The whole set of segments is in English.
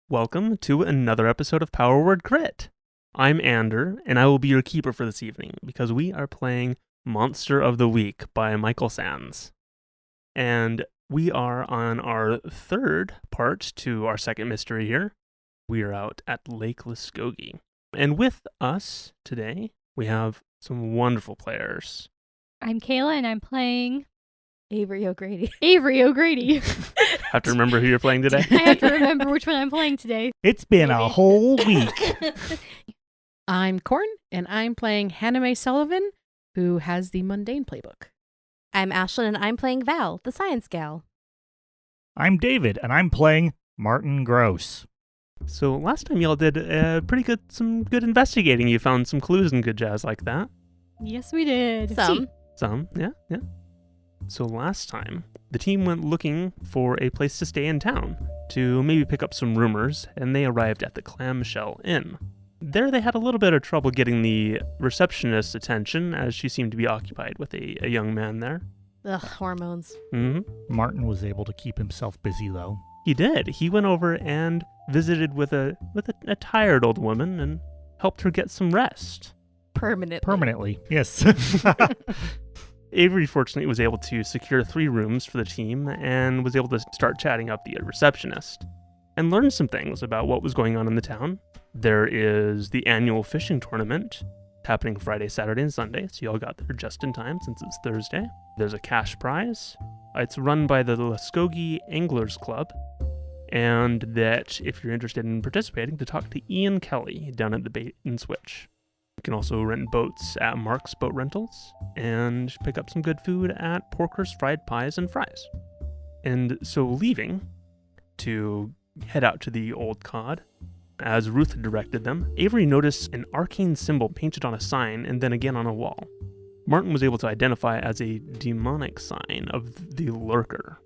Welcome to another episode of Power Word Crit. I'm Ander, and I will be your keeper for this evening because we are playing Monster of the Week by Michael Sands. And we are on our third part to our second mystery here. We are out at Lake Luskogee. And with us today, we have some wonderful players. I'm Kayla, and I'm playing Avery O'Grady. Avery O'Grady. Have to remember who you're playing today? I have to remember which one I'm playing today. It's been a whole week. I'm Corn, and I'm playing Hannah Mae Sullivan, who has the Mundane Playbook. I'm Ashlyn, and I'm playing Val, the science gal. I'm David, and I'm playing Martin Gross. So last time y'all did some good investigating. You found some clues and good jazz like that. Yes, we did. Some, yeah. So last time, the team went looking for a place to stay in town to maybe pick up some rumors, and they arrived at the Clamshell Inn. There they had a little bit of trouble getting the receptionist's attention, as she seemed to be occupied with a young man there. Ugh, hormones. Mm-hmm. Martin was able to keep himself busy, though. He did. He went over and visited with a tired old woman and helped her get some rest. Permanently, yes. Avery, fortunately, was able to secure 3 rooms for the team and was able to start chatting up the receptionist and learn some things about what was going on in the town. There is the annual fishing tournament happening Friday, Saturday, and Sunday, so y'all got there just in time since it's Thursday. There's a cash prize. It's run by the Luskogee Anglers Club, and that if you're interested in participating, to talk to Ian Kelly down at the Bait and Switch. You can also rent boats at Mark's Boat Rentals and pick up some good food at Porker's Fried Pies and Fries. And so leaving to head out to the Old Cod, as Ruth had directed them, Avery noticed an arcane symbol painted on a sign and then again on a wall. Martin was able to identify as a demonic sign of the Lurker.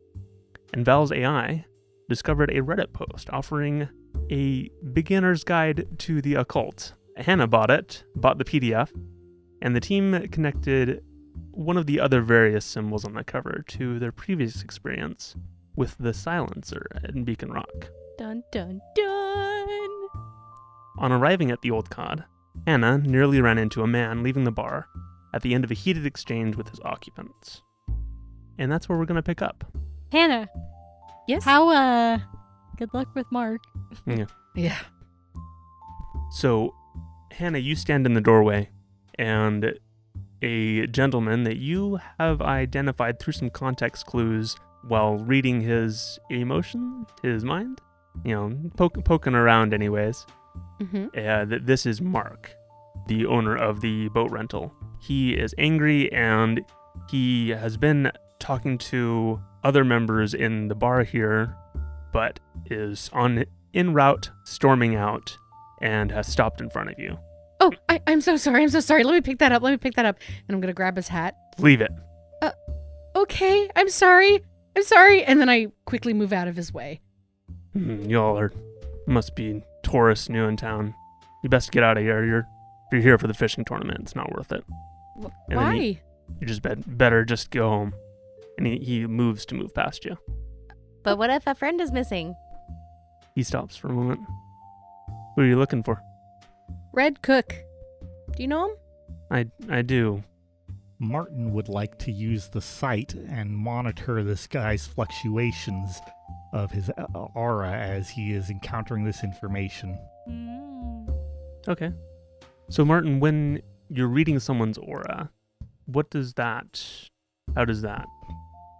And Val's AI discovered a Reddit post offering a beginner's guide to the occult. Hannah bought the PDF, and the team connected one of the other various symbols on the cover to their previous experience with the silencer in Beacon Rock. Dun, dun, dun! On arriving at the Old Cod, Hannah nearly ran into a man leaving the bar at the end of a heated exchange with his occupants. And that's where we're going to pick up. Hannah. Yes? How, good luck with Mark. Yeah. So, Hannah, you stand in the doorway, and a gentleman that you have identified through some context clues while reading his emotion, his mind, poking around anyways, that this is Mark, the owner of the boat rental. He is angry, and he has been talking to other members in the bar here, but is en route, storming out, and has stopped in front of you. Oh, I'm so sorry. Let me pick that up. And I'm going to grab his hat. Leave it. Okay, I'm sorry. And then I quickly move out of his way. Y'all must be tourists new in town. You best get out of here. You're here for the fishing tournament. It's not worth it. And Why? You just better just go home. And he moves to move past you. But what if a friend is missing? He stops for a moment. Who are you looking for? Red Cook. Do you know him? I do. Martin would like to use the site and monitor this guy's fluctuations of his aura as he is encountering this information. Okay. So Martin, when you're reading someone's aura, how does that?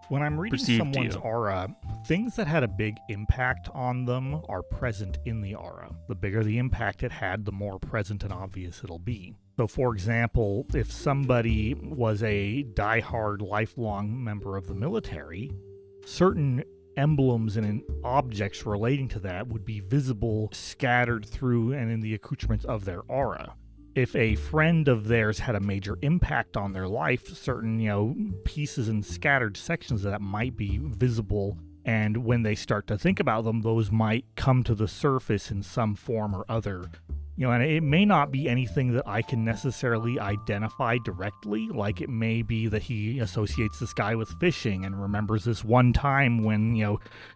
When I'm reading someone's aura, things that had a big impact on them are present in the aura. The bigger the impact it had, the more present and obvious it'll be. So, for example, if somebody was a diehard, lifelong member of the military, certain emblems and objects relating to that would be visible, scattered through, and in the accoutrements of their aura. If a friend of theirs had a major impact on their life, certain, pieces and scattered sections of that might be visible, and when they start to think about them, those might come to the surface in some form or other, And it may not be anything that I can necessarily identify directly. Like, it may be that he associates this guy with fishing and remembers this one time when,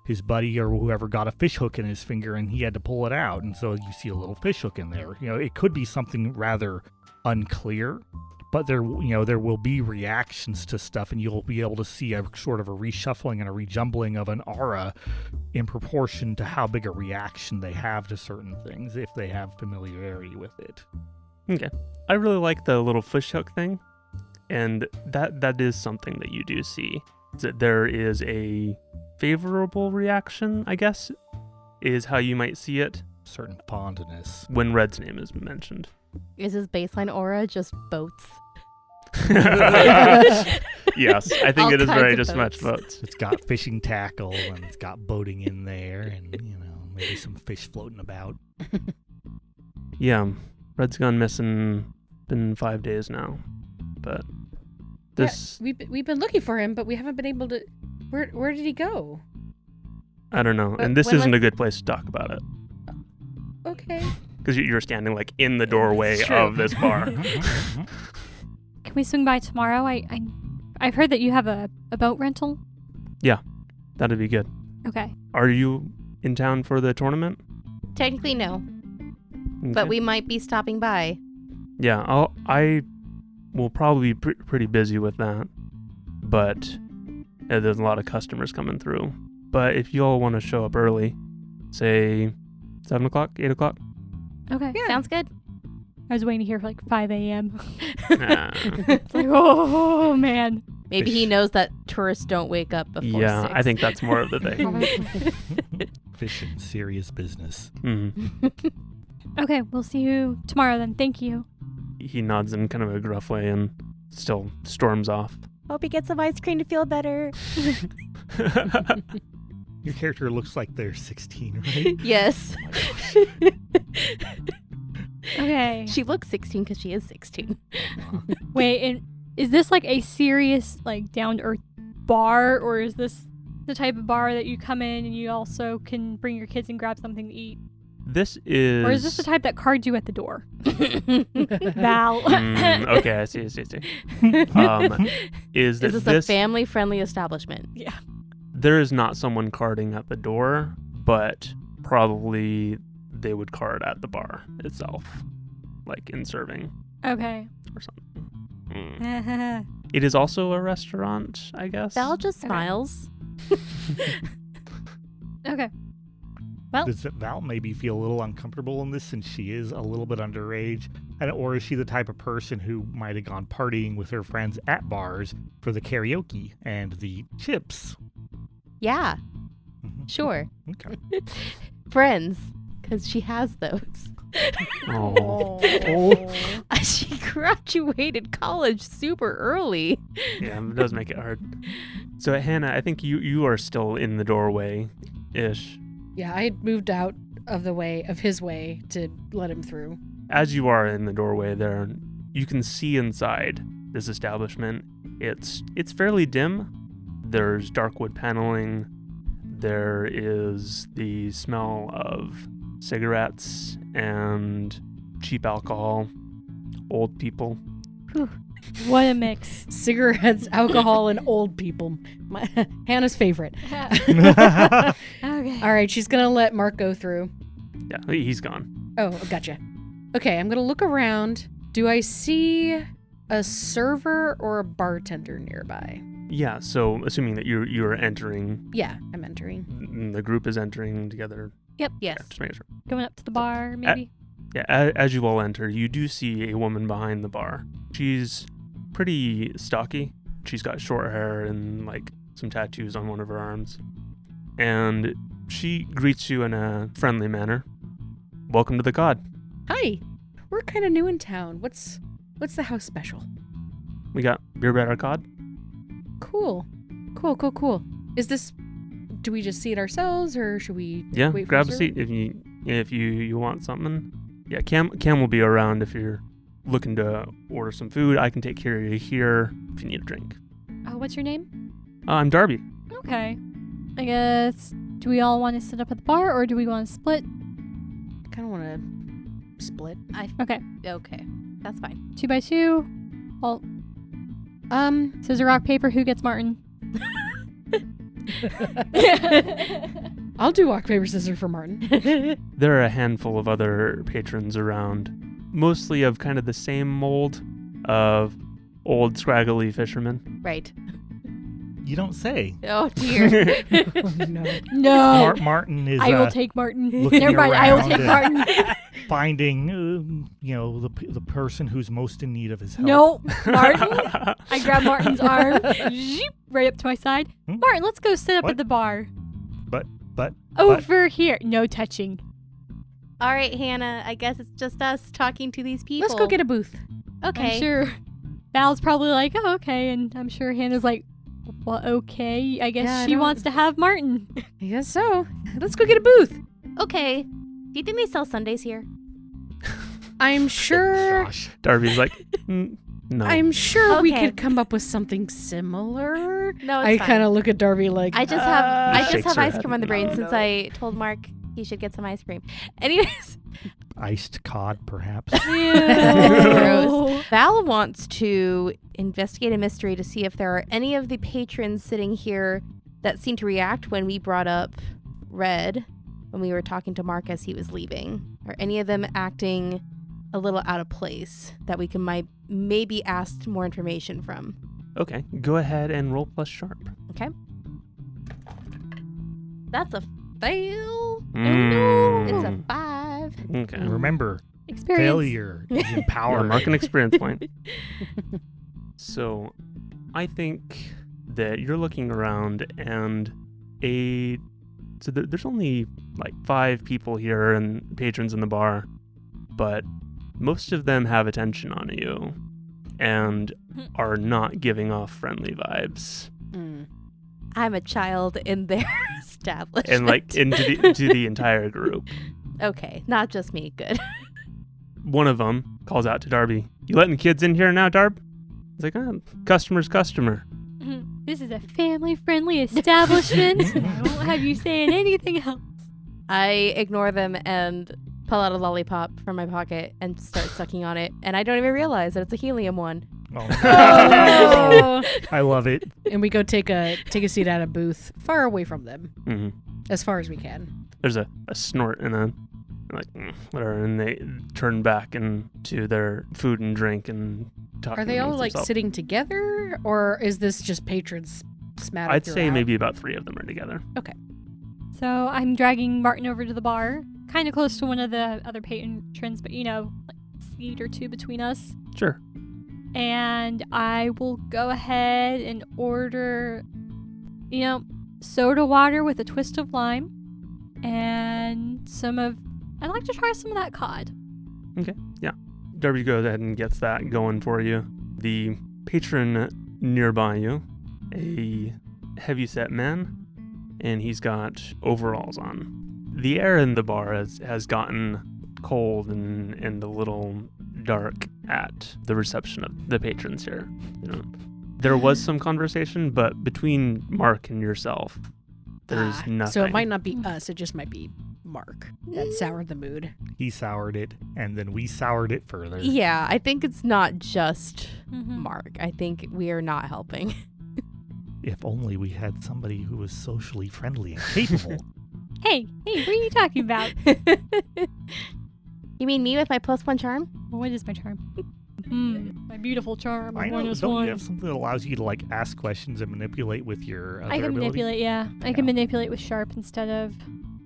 his buddy or whoever got a fish hook in his finger and he had to pull it out. And so you see a little fish hook in there. It could be something rather unclear, but there will be reactions to stuff, and you'll be able to see a sort of a reshuffling and a rejumbling of an aura in proportion to how big a reaction they have to certain things, if they have familiarity with it. Okay. I really like the little fish hook thing, and that is something that you do see. That there is a favorable reaction, I guess, is how you might see it. Certain fondness. When Red's name is mentioned. Is his baseline aura just boats? Yes, I think All it is kinds very of just much boats. boats. It's got fishing tackle, and it's got boating in there, and, maybe some fish floating about. Yeah, Red's gone missing. Been 5 days now, but this we've been looking for him, but we haven't been able to. Where did he go? I don't know. But And this when isn't was- a good place to talk about it Okay. because you're standing like in the doorway It's true. of this bar. Can we swing by tomorrow? I've heard that you have a boat rental. That'd be good. Okay. Are you in town for the tournament? Technically, no. Okay. But we might be stopping by. Yeah, I will probably be pretty busy with that, but there's a lot of customers coming through. But if you all want to show up early, say 7 o'clock, 8 o'clock. Okay. Yeah. Sounds good. I was waiting to hear for like 5 a.m. Nah. It's like, oh man. Maybe he knows that tourists don't wake up before Yeah, 6. I think that's more of the thing. Fishing, serious business. Mhm. Okay, we'll see you tomorrow then. Thank you. He nods in kind of a gruff way and still storms off. Hope he gets some ice cream to feel better. Your character looks like they're 16, right? Yes. Okay. She looks 16 because she is 16. Wait, and is this like a serious, like down to earth bar, or is this the type of bar that you come in and you also can bring your kids and grab something to eat? This is... Or is this the type that cards you at the door? Val. Okay, I see. Is that Is this a this family-friendly establishment? Yeah. there is not someone carding at the door, but probably they would card at the bar itself, like in serving Okay. or something. It is also a restaurant, I guess. Val just Okay. smiles. Okay. Well, Does Val maybe feel a little uncomfortable in this since she is a little bit underage? Or is she the type of person who might have gone partying with her friends at bars for the karaoke and the chips? Yeah, Mhm. sure. Okay. Friends, because she has those. Oh, She graduated college super early. yeah, it does make it hard. So Hannah, I think you are still in the doorway-ish. Yeah, I had moved out of his way to let him through. As you are in the doorway there, you can see inside this establishment. It's fairly dim. There's dark wood paneling. There is the smell of cigarettes and cheap alcohol, old people. what a mix. Cigarettes, alcohol, and old people. Hannah's favorite. Okay. All right, she's going to let Mark go through. Yeah, he's gone. Oh, gotcha. Okay, I'm going to look around. Do I see a server or a bartender nearby? Yeah, so assuming that you're entering, Yeah, I'm entering. the group is entering together. Yes. Yeah, just making sure. Going up to the bar, maybe? Yeah, as you all enter, you do see a woman behind the bar. She's pretty stocky. She's got short hair and like some tattoos on one of her arms. And she greets you in a friendly manner. Welcome to the Cod. Hi. We're kind of new in town. What's the house special? We got beer at our Cod. Cool. Do we just see it ourselves, or should we Yeah, wait for grab a server? seat if you want something. Yeah, Cam will be around if you're looking to order some food. I can take care of you here if you need a drink. Oh, what's your name? I'm Darby. Okay. I guess, do we all want to sit up at the bar, or do we want to split? I kind of want to split. Okay. Okay, that's fine. 2 by 2. Well, scissor, rock, paper. Who gets Martin? I'll do rock, paper, scissors for Martin. There are a handful of other patrons around, mostly of kind of the same mold of old scraggly fishermen. Right. You don't say. Oh dear. Oh, no. No. Martin is I will take Martin. looking Never mind. I will around take and- Martin. finding, the person who's most in need of his help. No, Martin. I grab Martin's arm, zheep, right up to my side. Hmm? Martin, let's go sit up What? at the bar. But Over here. No touching. All right, Hannah. I guess it's just us talking to these people. Let's go get a booth. Okay. I'm sure Val's probably like, oh, okay. And I'm sure Hannah's like, well, okay. I guess Yeah, I she don't- wants to have Martin. I guess so. Let's go get a booth. Okay. Do you think they sell Sundays here? I'm sure. Gosh. Darby's like, no. I'm sure we Okay. could come up with something similar. No, it's I fine. kind of look at Darby like, I just have Shakes her ice head. cream on the brain Oh, since no. I told Mark he should get some ice cream. Anyways, Iced cod, perhaps. Gross. Val wants to investigate a mystery to see if there are any of the patrons sitting here that seem to react when we brought up Red when we were talking to Mark as he was leaving. Are any of them acting a little out of place that we can maybe ask more information from? Okay, go ahead and roll plus sharp. Okay. That's a fail. Mm. It's a 5. Okay. And remember, Experience. failure is Yeah, empowering. mark an experience point. So, I think that you're looking around and there's only like 5 people here and patrons in the bar, but most of them have attention on you and are not giving off friendly vibes. mm. I'm a child in their establishment. And like into the entire group. Okay, not just me. Good. One of them calls out to Darby, "You letting kids in here now, Darb?" He's like, customer's customer. This is a family-friendly establishment. I won't have you saying anything else. I ignore them and pull out a lollipop from my pocket and start sucking on it, and I don't even realize that it's a helium one. Oh, Oh. I love it. And we go take a seat at a booth far away from them, Hmm. as far as we can. There's a snort and a like whatever, and they turn back into their food and drink and talk. Are they all amongst like themselves. sitting together, or is this just patrons smattered I'd say throughout? maybe about 3 of them are together. So I'm dragging Martin over to the bar, kind of close to one of the other patrons, but like a seat or 2 between us. Sure. And I will go ahead and order, soda water with a twist of lime and I'd like to try some of that cod. Darby goes ahead and gets that going for you. The patron nearby you, a heavyset man, and he's got overalls on. The air in the bar has gotten cold and a little dark at the reception of the patrons here. There was some conversation, but between Mark and yourself, there's nothing. So it might not be us, it just might be Mark that soured the mood. He soured it, and then we soured it further. Yeah, I think it's not just Mm-hmm. Mark. I think we are not helping. If only we had somebody who was socially friendly and capable. Hey, what are you talking about? You mean me with my +1 charm? What is my charm? My beautiful charm. I know. Minus Don't one. you have something that allows you to ask questions and manipulate with your other I can ability? manipulate, yeah. I can manipulate with sharp instead of.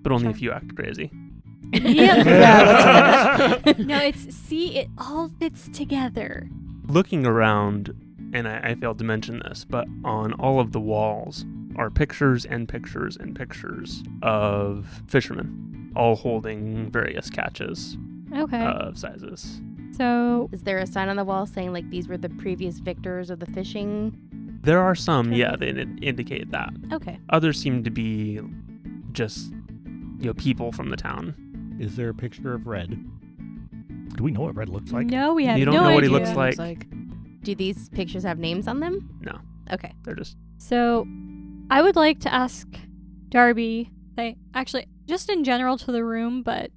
but only Sure. if you act crazy. No, it all fits together. Looking around, and I failed to mention this, but on all of the walls are pictures and pictures and pictures of fishermen, all holding various catches Okay. of sizes. So, Is there a sign on the wall saying these were the previous victors of the fishing? There are some, yeah, that indicate that. Okay. Others seem to be just, people from the town. Is there a picture of Red? Do we know what Red looks like? no, we have You don't no know what he idea. looks like. Do these pictures have names on them? No. Okay. They're just So, I would like to ask Darby, actually, just in general to the room, but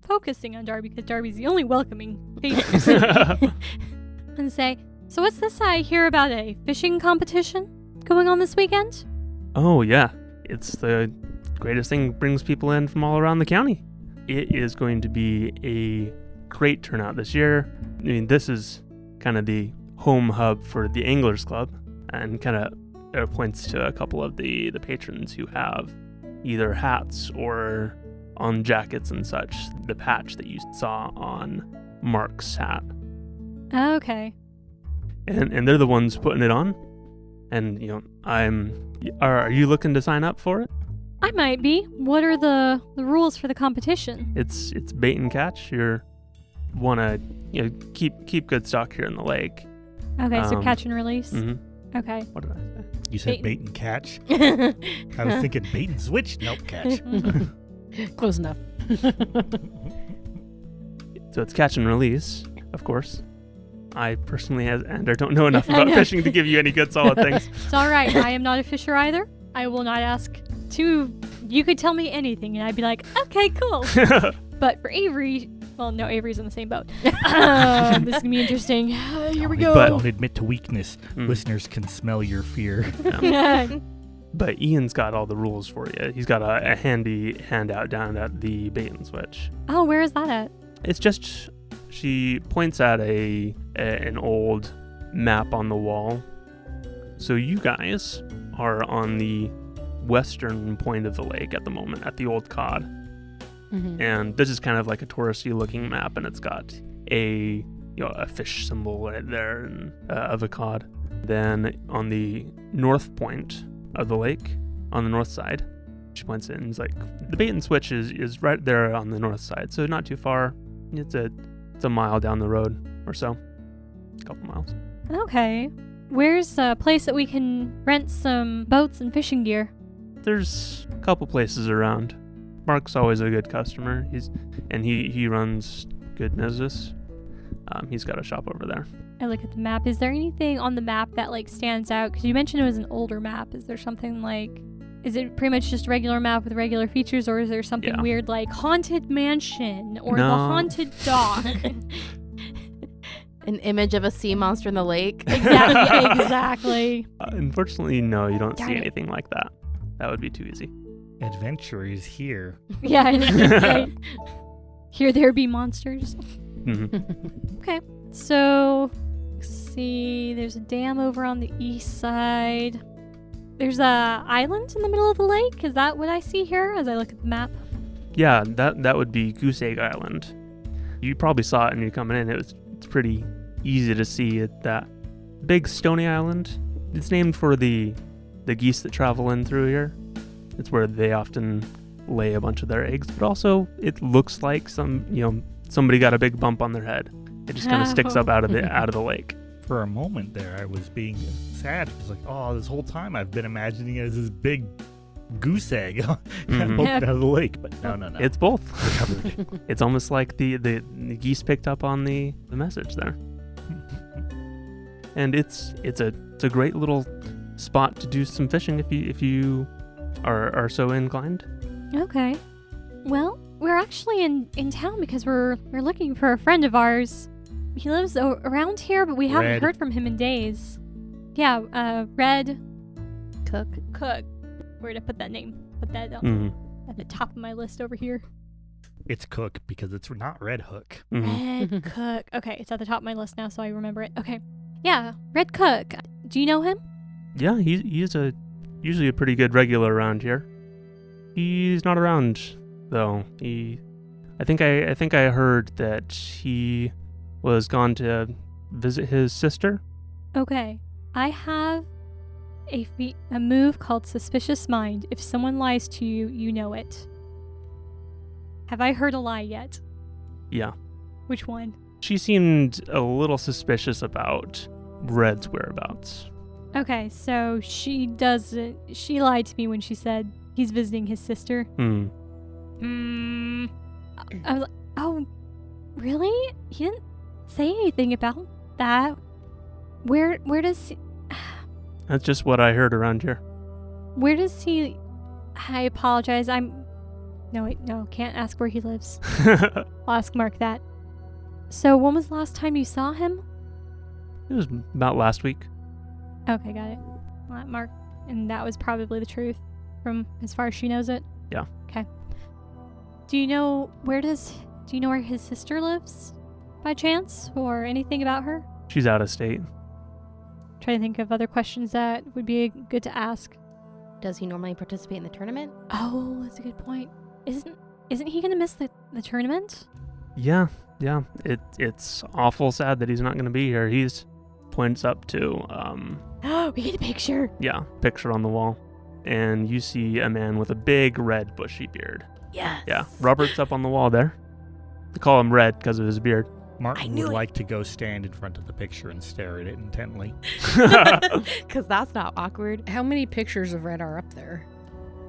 focusing on Darby because Darby's the only welcoming patron, and say, so what's this I hear about a fishing competition going on this weekend? Oh, yeah. It's the greatest thing, brings people in from all around the county. It is going to be a great turnout this year. I mean, this is kind of the home hub for the Anglers Club, and kind of points to a couple of the patrons who have either hats or on jackets and such, the patch that you saw on Mark's hat. Okay. And they're the ones putting it on. And, you know, are you looking to sign up for it? I might be. What are the rules for the competition? It's bait and catch. You want to, you know, keep good stock here in the lake. Okay, so catch and release. Mm-hmm. Okay. What did I say? You said bait and catch? I was thinking bait and switch. Nope, catch. Close enough. So it's catch and release, of course. I personally, I don't know enough about fishing to give you any good solid things. It's all right. I am not a fisher either. I will not ask you could tell me anything, and I'd be like, okay, cool. But for Avery, well, no, Avery's in the same boat. This is going to be interesting. Here we go. But- Don't admit to weakness. Listeners can smell your fear. But Ian's got all the rules for you. He's got a handy handout down at the bait and switch. Oh, where is that at? It's just, she points at an old map on the wall. So you guys are on the western point of the lake at the moment, at the Old Cod. Mm-hmm. And this is kind of like a touristy looking map, and it's got a fish symbol right there and of a cod. Then on the north point of the lake, on the north side, she points in and is like, the bait and switch is right there on the north side, so not too far. It's a mile down the road or so, a couple miles. Okay. Where's a place that we can rent some boats and fishing gear? There's a couple places around. Mark's always a good customer. He runs good business. He's got a shop over there. I look at the map. Is there anything on the map that like stands out? Because you mentioned it was an older map. Is there something like, is it pretty much just a regular map with regular features, or is there something weird like haunted mansion or the haunted dock? An image of a sea monster in the lake. Exactly. Unfortunately, no, you don't Darn see it. anything like that. That would be too easy. Adventure is here. Yeah. Right. Here there be monsters. Mm-hmm. Okay. So, let's see. There's a dam over on the east side. There's a island in the middle of the lake. Is that what I see here as I look at the map? Yeah, that would be Goose Egg Island. You probably saw it when you're coming in. It's pretty easy to see it. That big stony island. It's named for the geese that travel in through here. It's where they often lay a bunch of their eggs. But also, it looks like somebody got a big bump on their head. It just kind of sticks up out of the lake. For a moment there, I was being sad. It was like, oh, this whole time I've been imagining it as this big goose egg poking out of the lake. But no. It's both. Recovered. It's almost like the geese picked up on the message there. And it's a great little spot to do some fishing if you are so inclined. Okay. Well, we're actually in town because we're looking for a friend of ours. He lives around here, but we haven't heard from him in days. Yeah, Red Cook. Where did I put that name? Put that at the top of my list over here. It's Cook because it's not Red Hook. Mm-hmm. Red Cook. Okay, it's at the top of my list now, so I remember it. Okay. Yeah, Red Cook. Do you know him? Yeah, he's usually a pretty good regular around here. He's not around though. I think I heard that he was gone to visit his sister. Okay. I have a move called Suspicious Mind. If someone lies to you, you know it. Have I heard a lie yet? Yeah. Which one? She seemed a little suspicious about Red's whereabouts. Okay, so she lied to me when she said he's visiting his sister. I was like, oh, really? He didn't say anything about that. Where does he... That's just what I heard around here. Where does he... I apologize. No, wait, no, can't ask where he lives. I'll ask Mark that. So when was the last time you saw him? It was about last week. Okay, got it. Mark, and that was probably the truth from as far as she knows it? Yeah. Okay. Do you know where his sister lives by chance, or anything about her? She's out of state. Trying to think of other questions that would be good to ask. Does he normally participate in the tournament? Oh, that's a good point. Isn't he gonna miss the tournament? Yeah. It's awful sad that he's not gonna be here. He's points up to We get a picture. Yeah, picture on the wall. And you see a man with a big red bushy beard. Yes. Yeah, Robert's up on the wall there. They call him Red because of his beard. Martin would like to go stand in front of the picture and stare at it intently. Because that's not awkward. How many pictures of Red are up there?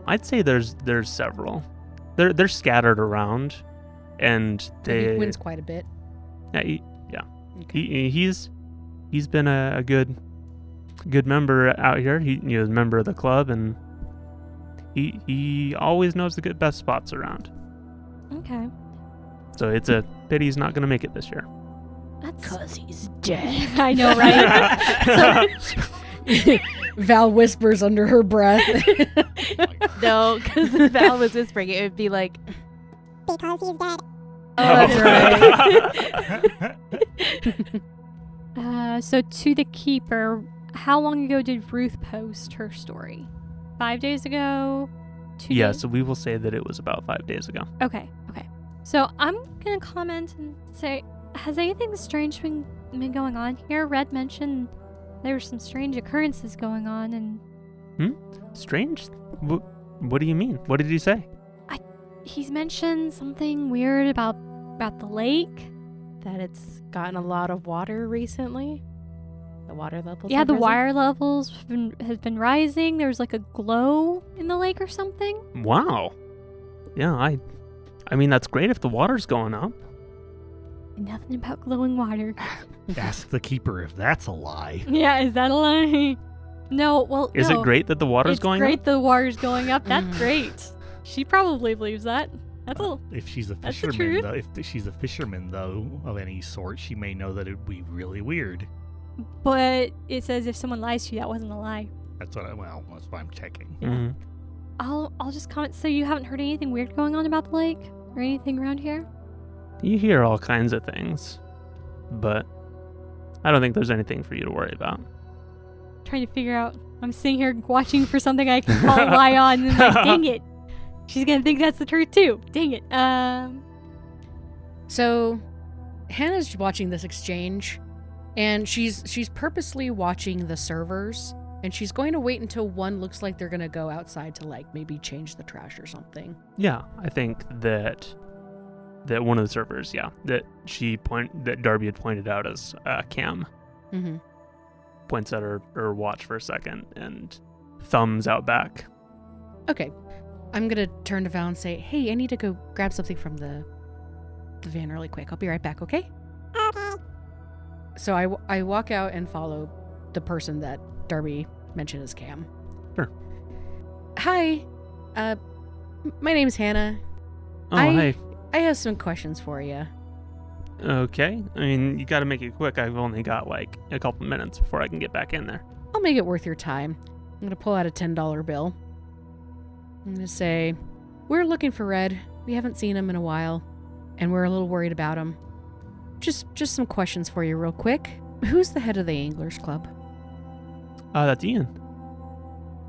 I'd say there's several. They're scattered around, and He wins quite a bit. Yeah. Okay. He's been a good member out here. He's a member of the club, and he always knows the best spots around. Okay. So it's a pity he's not going to make it this year. That's 'Cause he's dead. I know, right? Val whispers under her breath. No, because if Val was whispering, it would be like, because he's dead. oh, that's right. So to the keeper, how long ago did Ruth post her story? 5 days ago? 2 Yeah, days? so we will say that it was about 5 days ago. Okay. So I'm going to comment and say, has anything strange been going on here? Red mentioned there's some strange occurrences going on, and... Strange? What do you mean? What did he say? He's mentioned something weird about the lake. That it's gotten a lot of water recently. The water levels. Yeah, have the risen? water levels have been rising. There was like a glow in the lake or something. Wow. Yeah, I mean, that's great if the water's going up. Nothing about glowing water. Ask the keeper if that's a lie. Yeah, is that a lie? No, well, Is no. it great that the water's It's going great up? the water's going up. That's great. She probably believes that. That's all. If she's a That's the fisherman, truth. if she's a fisherman though of any sort, she may know that it would be really weird. But it says if someone lies to you, that wasn't a lie. That's why I'm checking. Mhm. I'll just comment. So you haven't heard anything weird going on about the lake or anything around here? You hear all kinds of things, but I don't think there's anything for you to worry about. Trying to figure out. I'm sitting here watching for something I can call a lie on, and I'm like, dang it. She's gonna think that's the truth too. Dang it. So Hannah's watching this exchange, and she's purposely watching the servers, and she's going to wait until one looks like they're gonna go outside to like maybe change the trash or something. Yeah, I think that one of the servers, that Darby had pointed out as Cam, Mm-hmm. points at her watch for a second and thumbs out back. Okay, I'm gonna turn to Val and say, "Hey, I need to go grab something from the van really quick. I'll be right back, okay?" Okay. So I walk out and follow the person that Darby mentioned as Cam. Sure. Hi, my name's Hannah. Oh, hey. hey. I have some questions for you. Okay. I mean, you got to make it quick. I've only got like a couple minutes before I can get back in there. I'll make it worth your time. I'm gonna pull out a $10 bill. I'm gonna say, we're looking for Red. We haven't seen him in a while, and we're a little worried about him. Just some questions for you real quick. Who's the head of the Anglers Club? That's Ian.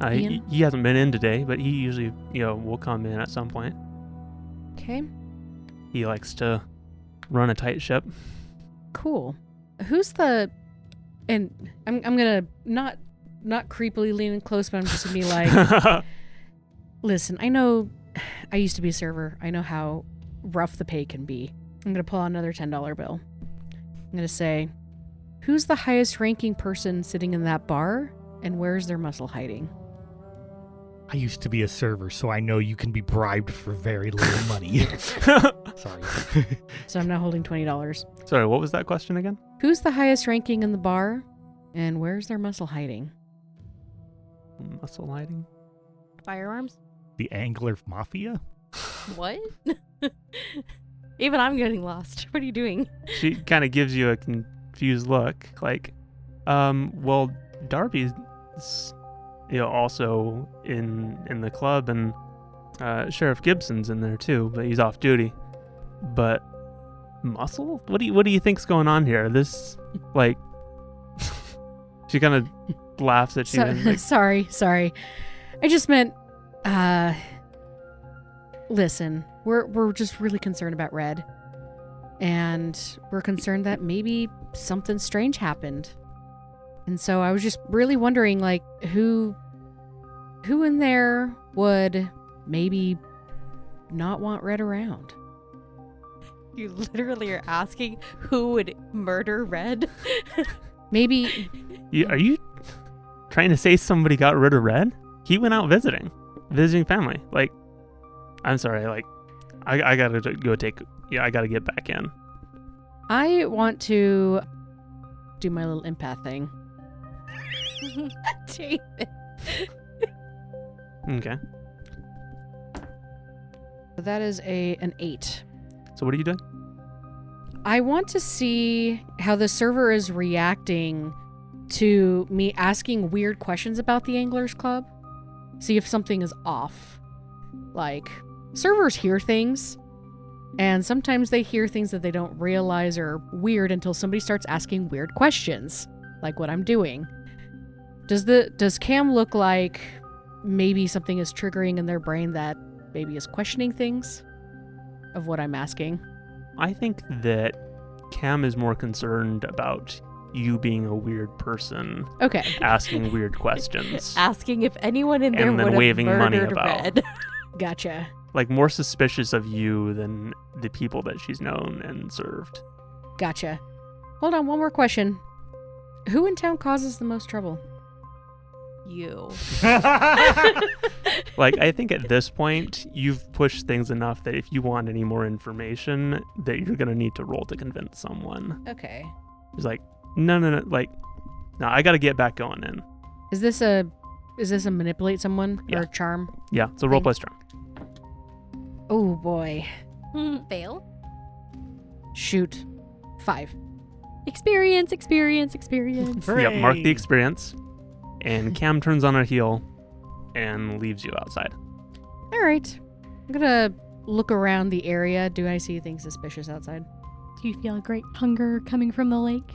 Ian? He hasn't been in today, but he usually, will come in at some point. Okay, He likes to run a tight ship. cool. Who's the... And I'm gonna not creepily lean in close, but I'm just gonna be like, listen, I know I used to be a server. I know how rough the pay can be. I'm gonna pull out another $10 bill. I'm gonna say, who's the highest ranking person sitting in that bar, and where's their muscle hiding? I used to be a server, so I know you can be bribed for very little money. Sorry. So I'm now holding $20. Sorry, what was that question again? Who's the highest ranking in the bar, and where's their muscle hiding? Muscle lighting? Firearms? The Angler Mafia? What? Even I'm getting lost. What are you doing? She kind of gives you a confused look, like, well, Darby's, also in the club, and Sheriff Gibson's in there too, but he's off duty. But Muscle? What do you think's going on here? This, like, she kind of laughs at you. And, like, sorry. I just meant, listen, we're just really concerned about Red. And we're concerned that maybe something strange happened. And so I was just really wondering, like, who in there would maybe not want Red around? You literally are asking who would murder Red? Maybe. Are you trying to say somebody got rid of Red? He went out visiting family. Like, I'm sorry, like, I gotta go I gotta get back in. I want to do my little empath thing. David. Okay. So that is an 8. So what are you doing? I want to see how the server is reacting to me asking weird questions about the Anglers Club. See if something is off. Like, servers hear things, and sometimes they hear things that they don't realize are weird until somebody starts asking weird questions, like what I'm doing. Does Cam look like maybe something is triggering in their brain that maybe is questioning things of what I'm asking? I think that Cam is more concerned about you being a weird person. Okay. Asking weird questions. Asking if anyone in there And then would have waving money murdered about. Red. Gotcha. Like, more suspicious of you than the people that she's known and served. Gotcha. Hold on, one more question. Who in town causes the most trouble? You. Like, I think at this point, you've pushed things enough that if you want any more information, that you're going to need to roll to convince someone. Okay. It's like, no, like, no, I got to get back going in. Is this a manipulate someone Yeah. or a charm? Yeah, it's a roll plus charm. Oh boy. Fail? Shoot. 5. Experience. Yeah, mark the experience. And Cam turns on her heel and leaves you outside. All right. I'm gonna look around the area. Do I see anything suspicious outside? Do you feel a great hunger coming from the lake?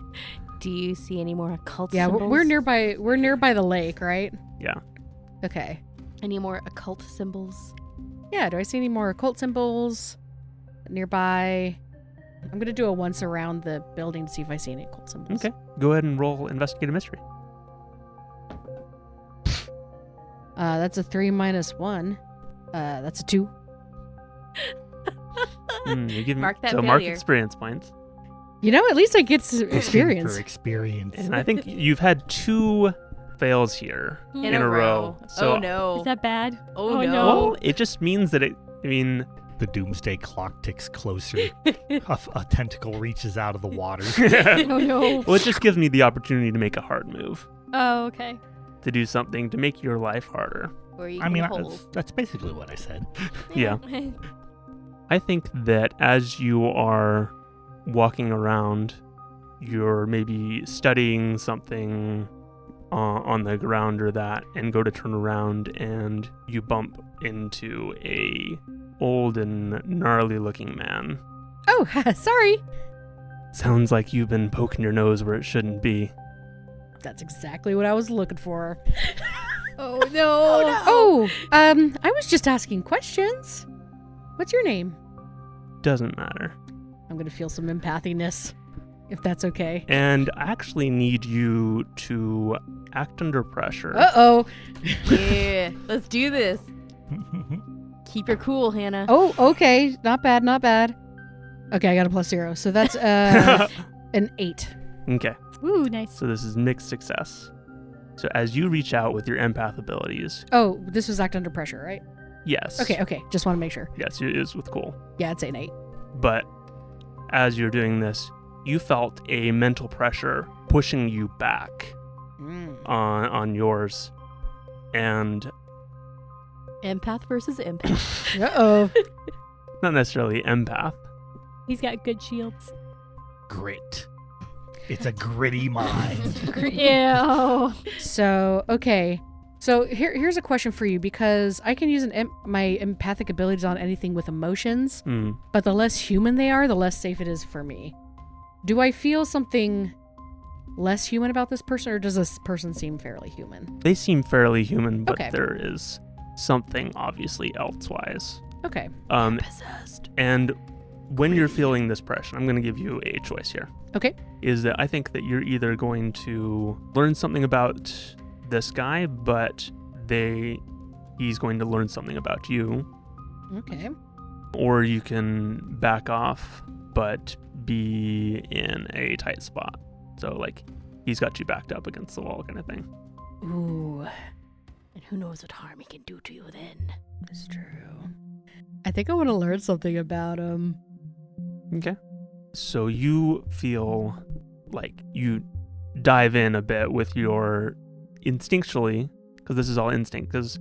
Do you see any more occult Yeah, symbols? we're nearby. We're nearby the lake, right? Yeah. Okay. Any more occult symbols? Yeah. Do I see any more occult symbols nearby? I'm gonna do a once around the building to see if I see any occult symbols. Okay. Go ahead and roll investigate a mystery. That's a 3 minus 1. That's a 2. You give me, Mark that so mark failure. experience points. You know, at least I get some experience. For experience. And I think you've had 2 fails here In a row. So, oh no. Is that bad? Oh, Oh, no. no. well, it just means that The doomsday clock ticks closer. a tentacle reaches out of the water. Oh no. well, it just gives me the opportunity to make a hard move, Oh, okay. to do something to make your life harder. Or you I mean, can hold. that's basically what I said. Yeah. I think that as you are walking around, you're maybe studying something on the ground or that, and go to turn around and you bump into a old and gnarly looking man. Oh, sorry. Sounds like you've been poking your nose where it shouldn't be. That's exactly what I was looking for. Oh no. Oh, I was just asking questions. What's your name? Doesn't matter. I'm gonna feel some empathiness, if that's okay. And I actually need you to act under pressure. Uh-oh. Yeah. Let's do this. Keep your cool, Hannah. Oh, okay. Not bad, not bad. Okay, I got a +0. So that's an 8. Okay. Ooh, nice. So this is mixed success. So as you reach out with your empath abilities, Oh, this was act under pressure, right? yes. Okay. Just want to make sure. Yes, it is with cool. Yeah, I'd say an 8. But as you're doing this, you felt a mental pressure pushing you back on yours. And Empath versus empath. Uh-oh. not necessarily empath. He's got good shields. Grit. It's a gritty mind. Ew. So, okay. So here's a question for you, because I can use my empathic abilities on anything with emotions, but the less human they are, the less safe it is for me. Do I feel something less human about this person, or does this person seem fairly human? They seem fairly human, but Okay. there is something obviously elsewise. Okay. Possessed. And when you're feeling this pressure, I'm going to give you a choice here. Okay. Is that I think that you're either going to learn something about this guy, but he's going to learn something about you, Okay. or you can back off but be in a tight spot. So like he's got you backed up against the wall kind of thing. Ooh, And who knows what harm he can do to you then. that's true. I think I want to learn something about him. Okay. So you feel like you dive in a bit with your instinctually, because this is all instinct, because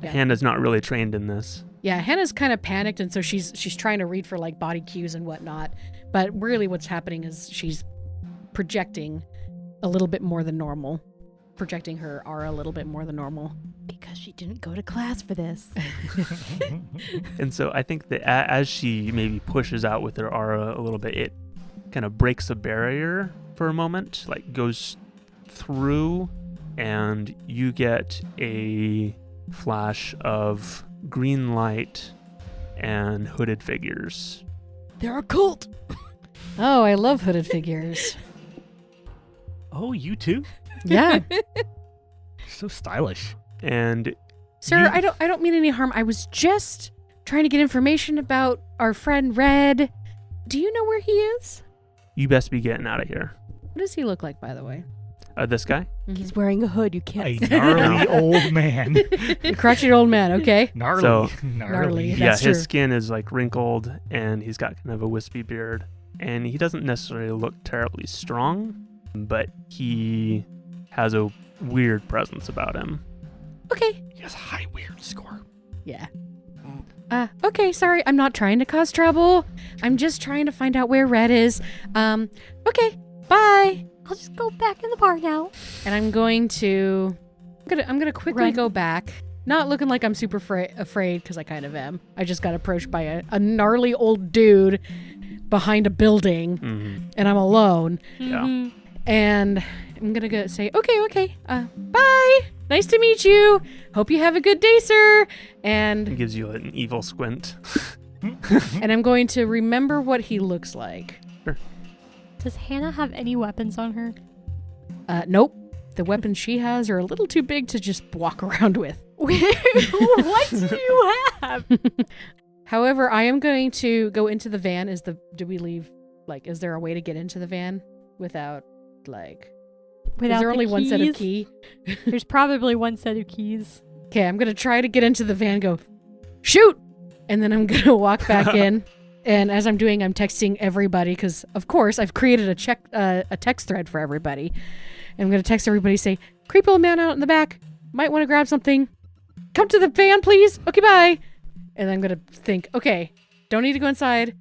Yeah. Hannah's not really trained in this. Yeah, Hannah's kind of panicked, and so she's trying to read for like body cues and whatnot. But really, what's happening is she's projecting a little bit more than normal, projecting her aura a little bit more than normal. Because she didn't go to class for this. And so I think that as she maybe pushes out with her aura a little bit, it kind of breaks a barrier for a moment, like goes through, and you get a flash of green light and hooded figures. They're a cult. Oh, I love hooded figures. Oh, you too? Yeah, So stylish. And sir, You- I don't mean any harm. I was just trying to get information about our friend Red. Do you know where he is? you best be getting out of here. What does he look like, by the way? This guy? He's wearing a hood. You A can't. gnarly old man. A crotchety old man. Okay. Gnarly. So- Gnarly. Yeah, That's his true. skin is like wrinkled, and he's got kind of a wispy beard. And he doesn't necessarily look terribly strong, but he has a weird presence about him. Okay. He has a high weird score. Yeah. Okay, sorry, I'm not trying to cause trouble. I'm just trying to find out where Red is. Okay, bye. I'll just go back in the park now. And I'm going to quickly Run. go back. Not looking like I'm super afraid, because I kind of am. I just got approached by a gnarly old dude behind a building, Mm-hmm. and I'm alone. Yeah. Mhm. And I'm going to say, okay, bye. Nice to meet you. Hope you have a good day, sir. He And gives you an evil squint. and I'm going to remember what he looks like. Does Hannah have any weapons on her? Nope. The weapons she has are a little too big to just walk around with. What do you have? However, I am going to go into the van. Do we leave, like, is there a way to get into the van without, like, Without is there the only one set of keys? key? There's probably one set of keys. Okay, I'm going to try to get into the van, go, shoot! And then I'm going to walk back in. And as I'm doing, I'm texting everybody, because, of course, I've created a text thread for everybody. And I'm going to text everybody, say, creepy old man out in the back. Might want to grab something. Come to the van, please. Okay, bye. And I'm going to think, okay, don't need to go inside.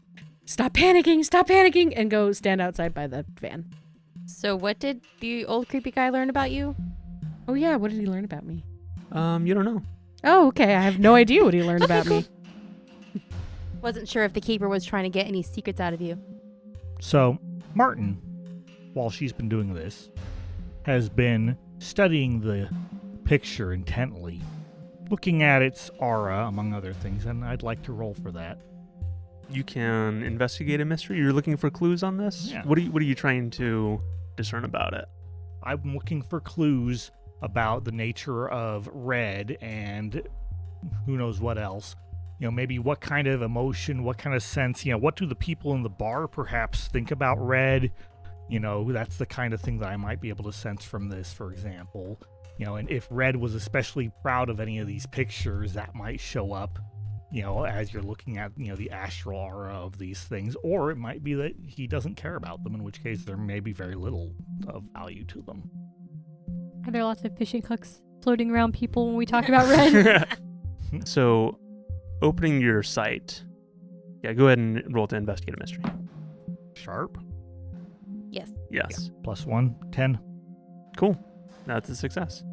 Stop panicking, and go stand outside by the van. So what did the old creepy guy learn about you? Oh, yeah, what did he learn about me? You don't know. Oh, okay, I have no idea what he learned Okay, about me. Wasn't sure if the keeper was trying to get any secrets out of you. So, Martin, while she's been doing this, has been studying the picture intently, looking at its aura, among other things, and I'd like to roll for that. You can investigate a mystery. You're looking for clues on this? Yeah. What are you trying to discern about it? I'm looking for clues about the nature of Red and who knows what else. You know, maybe what kind of emotion, what kind of sense, what do the people in the bar perhaps think about Red? That's the kind of thing that I might be able to sense from this, for example. And if Red was especially proud of any of these pictures, that might show up, as you're looking at, the astral aura of these things. Or it might be that he doesn't care about them, in which case there may be very little of value to them. Are there lots of fishing hooks floating around people when we talk about Red? So, opening your sight, Yeah, go ahead and roll to investigate a mystery. Sharp. Yes. Yes. +1, 10. Cool. That's a success.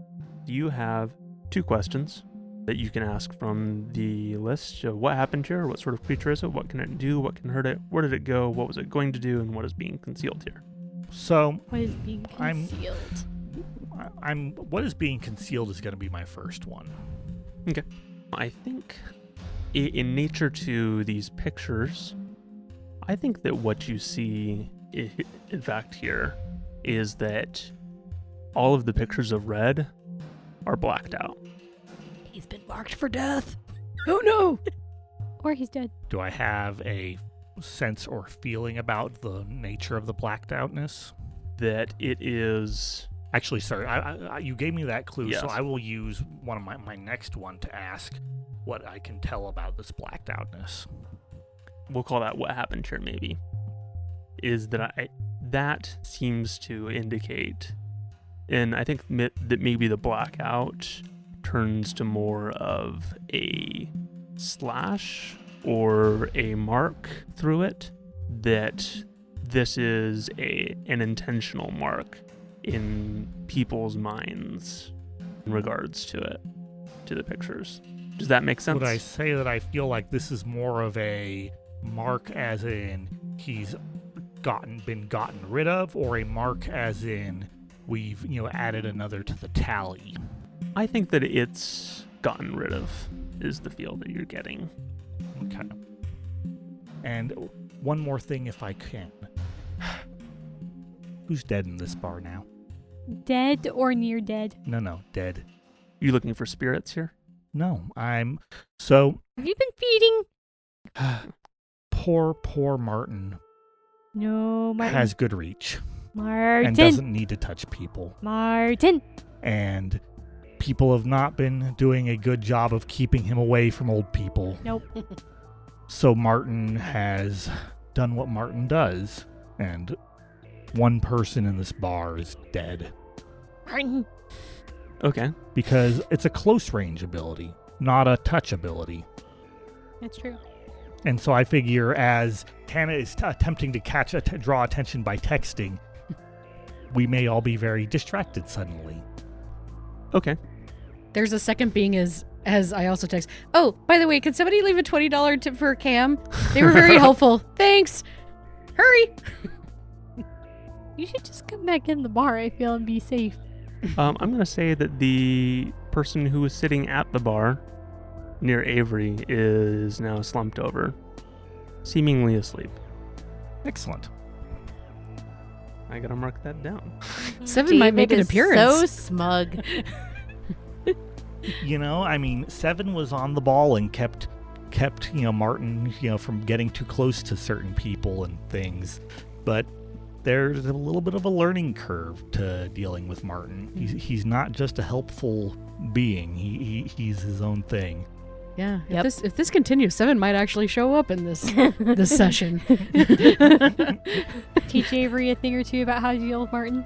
You have 2 questions that you can ask from the list of what happened here, what sort of creature is it, what can it do, what can hurt it, where did it go, what was it going to do, and what is being concealed here. So What is being concealed? what is being concealed is going to be my first one. I think in nature to these pictures, I think that what you see, in fact, here is that all of the pictures of Red are blacked out. He's been marked for death. Oh no! Or he's dead. Do I have a sense or feeling about the nature of the blacked outness? That it is... Actually, sorry, I you gave me that clue, Yes. so I will use one of my next one to ask what I can tell about this blacked outness. We'll call that what happened here, maybe. Is that that seems to indicate, and I think that maybe the blackout turns to more of a slash or a mark through it, that this is an intentional mark in people's minds in regards to it, to the pictures. Does that make sense? Would I say that I feel like this is more of a mark as in he's been gotten rid of, or a mark as in we've added another to the tally? I think that it's gotten rid of is the feel that you're getting. Okay. And one more thing, if I can. Who's dead in this bar now? Dead or near dead? No, dead. You looking for spirits here? No, so Have you been feeding? poor Martin No, Martin. has good reach and Martin. doesn't need to touch people. Martin. And people have not been doing a good job of keeping him away from old people. Nope. So Martin has done what Martin does, and one person in this bar is dead. Martin. Okay. Because it's a close range ability, not a touch ability. That's true. And so I figure as Hannah is attempting to draw attention by texting, we may all be very distracted suddenly. Okay. There's a second being as I also text, oh, by the way, could somebody leave a $20 tip for Cam? They were very helpful. Thanks. Hurry. You should just come back in the bar, I feel, and be safe. I'm going to say that the person who was sitting at the bar near Avery is now slumped over, seemingly asleep. Excellent. I got to mark that down. Seven might make an David is appearance. So smug. Seven was on the ball and kept Martin, from getting too close to certain people and things. But there's a little bit of a learning curve to dealing with Martin. He's not just a helpful being. He's his own thing. Yeah. Yep. If this continues, Seven might actually show up in this session. Teach Avery a thing or two about how to deal with Martin.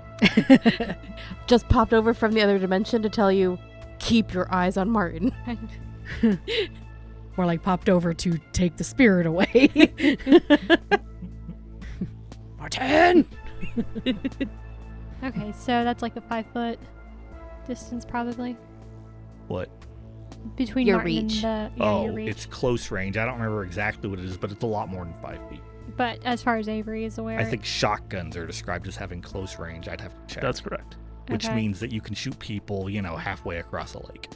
Just popped over from the other dimension to tell you, keep your eyes on Martin. More like popped over to take the spirit away. Martin! Okay, so that's like a 5-foot distance probably What? between Your Martin reach. and your reach. It's close range. I don't remember exactly what it is, but it's a lot more than 5 feet. But as far as Avery is aware, I think shotguns are described as having close range. I'd have to check. That's correct. Which Okay. means that you can shoot people, halfway across a lake.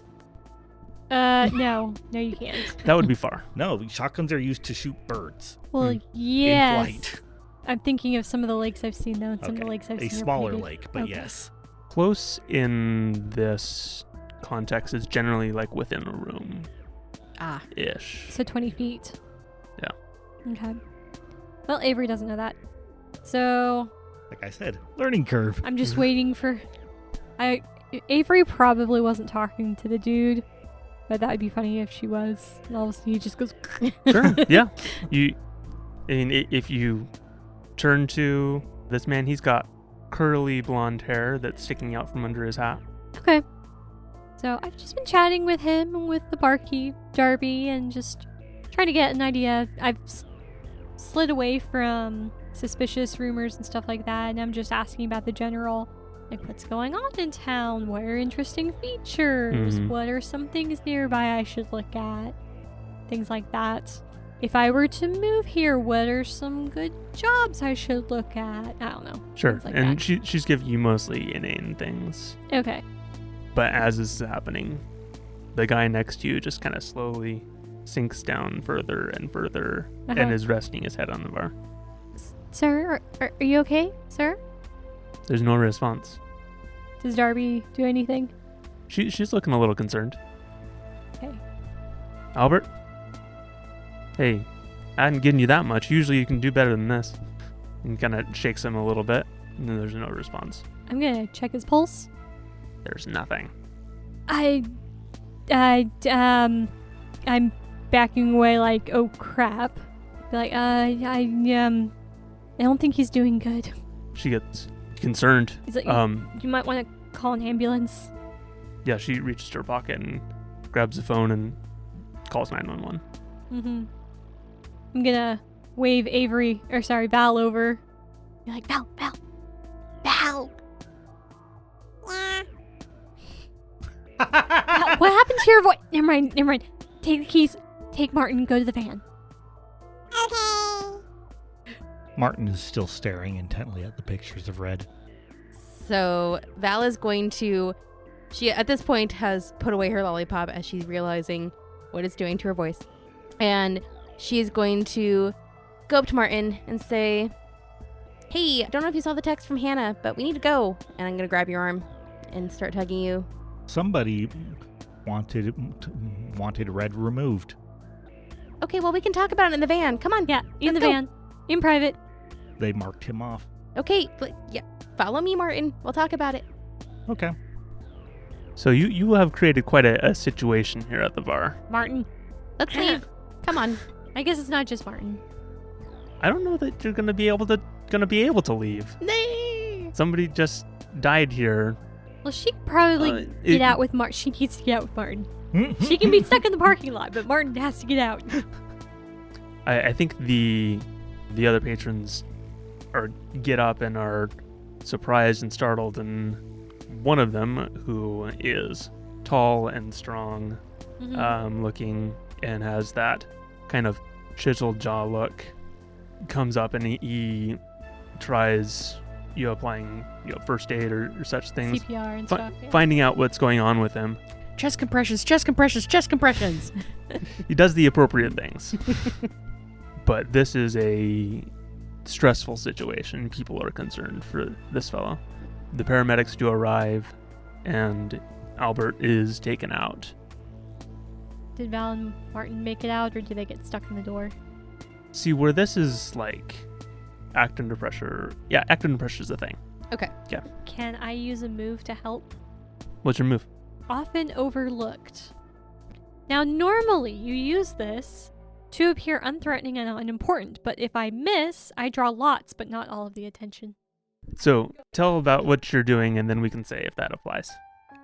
no, you can't. That would be far. No, shotguns are used to shoot birds Well, in yes. flight. I'm thinking of some of the lakes I've seen though, and some of the lakes I've A seen. are smaller pretty big. lake, but Okay. yes. Close in this context is generally like within a room Ah. ish. So 20 feet. Yeah. Okay. Well, Avery doesn't know that. So Like I said, learning curve. I'm just waiting for. Avery probably wasn't talking to the dude, but that would be funny if she was. And all of a sudden he just goes. Sure. Yeah. If you turn to this man, he's got curly blonde hair that's sticking out from under his hat. Okay. So I've just been chatting with him and with the barkeep, Darby, and just trying to get an idea. I've slid away from suspicious rumors and stuff like that, and I'm just asking about the general, like, what's going on in town? What are interesting features? What are some things nearby I should look at? Things like that. If I were to move here, what are some good jobs I should look at? I don't know. Sure. Like and that. she's giving you mostly inane things. Okay. But as this is happening, the guy next to you just kind of slowly sinks down further and further and is resting his head on the bar. Sir, are you okay, sir? There's no response. Does Darby do anything? She's looking a little concerned. Okay. Albert? Hey, I hadn't given you that much. Usually you can do better than this. And kind of shakes him a little bit, and then there's no response. I'm gonna check his pulse. There's nothing. I'm backing away like, oh crap. Be like, I don't think he's doing good. She gets concerned. He's like, you might want to call an ambulance. Yeah, she reaches to her pocket and grabs the phone and calls 911. I'm gonna wave Val over. Be like, Val. Yeah. What happened to your voice? Never mind. Take the keys. Take Martin and go to the van. Okay. Martin is still staring intently at the pictures of Red. So Val is going to... She, at this point, has put away her lollipop as she's realizing what it's doing to her voice. And she's going to go up to Martin and say, hey, I don't know if you saw the text from Hannah, but we need to go. And I'm going to grab your arm and start hugging you. Somebody wanted Red removed. Okay, well, we can talk about it in the van. Come on. Yeah, in let's the go. van. In private. They marked him off. Okay, yeah. Follow me, Martin. We'll talk about it. Okay. So you have created quite a situation here at the bar. Martin. Let's leave. Come on. I guess it's not just Martin. I don't know that you're gonna be able to leave. Nay. Somebody just died here. Well, she could probably get out with Martin. She needs to get out with Martin. Hmm? She can be stuck in the parking lot, but Martin has to get out. I think the other patrons get up and are surprised and startled, and one of them, who is tall and strong looking and has that kind of chiseled jaw look, comes up and he tries applying first aid or such things, CPR and stuff. Yeah. finding out what's going on with him. Chest compressions. He does the appropriate things. But this is a stressful situation. People are concerned for this fellow. The paramedics do arrive, and Albert is taken out. Did Val and Martin make it out, or did they get stuck in the door? See, where this is like act under pressure. Yeah, act under pressure is the thing. Okay. Yeah. Can I use a move to help? What's your move? Often overlooked. Now, normally you use this to appear unthreatening and unimportant, but if I miss, I draw lots, but not all of the attention. So tell about what you're doing, and then we can say if that applies.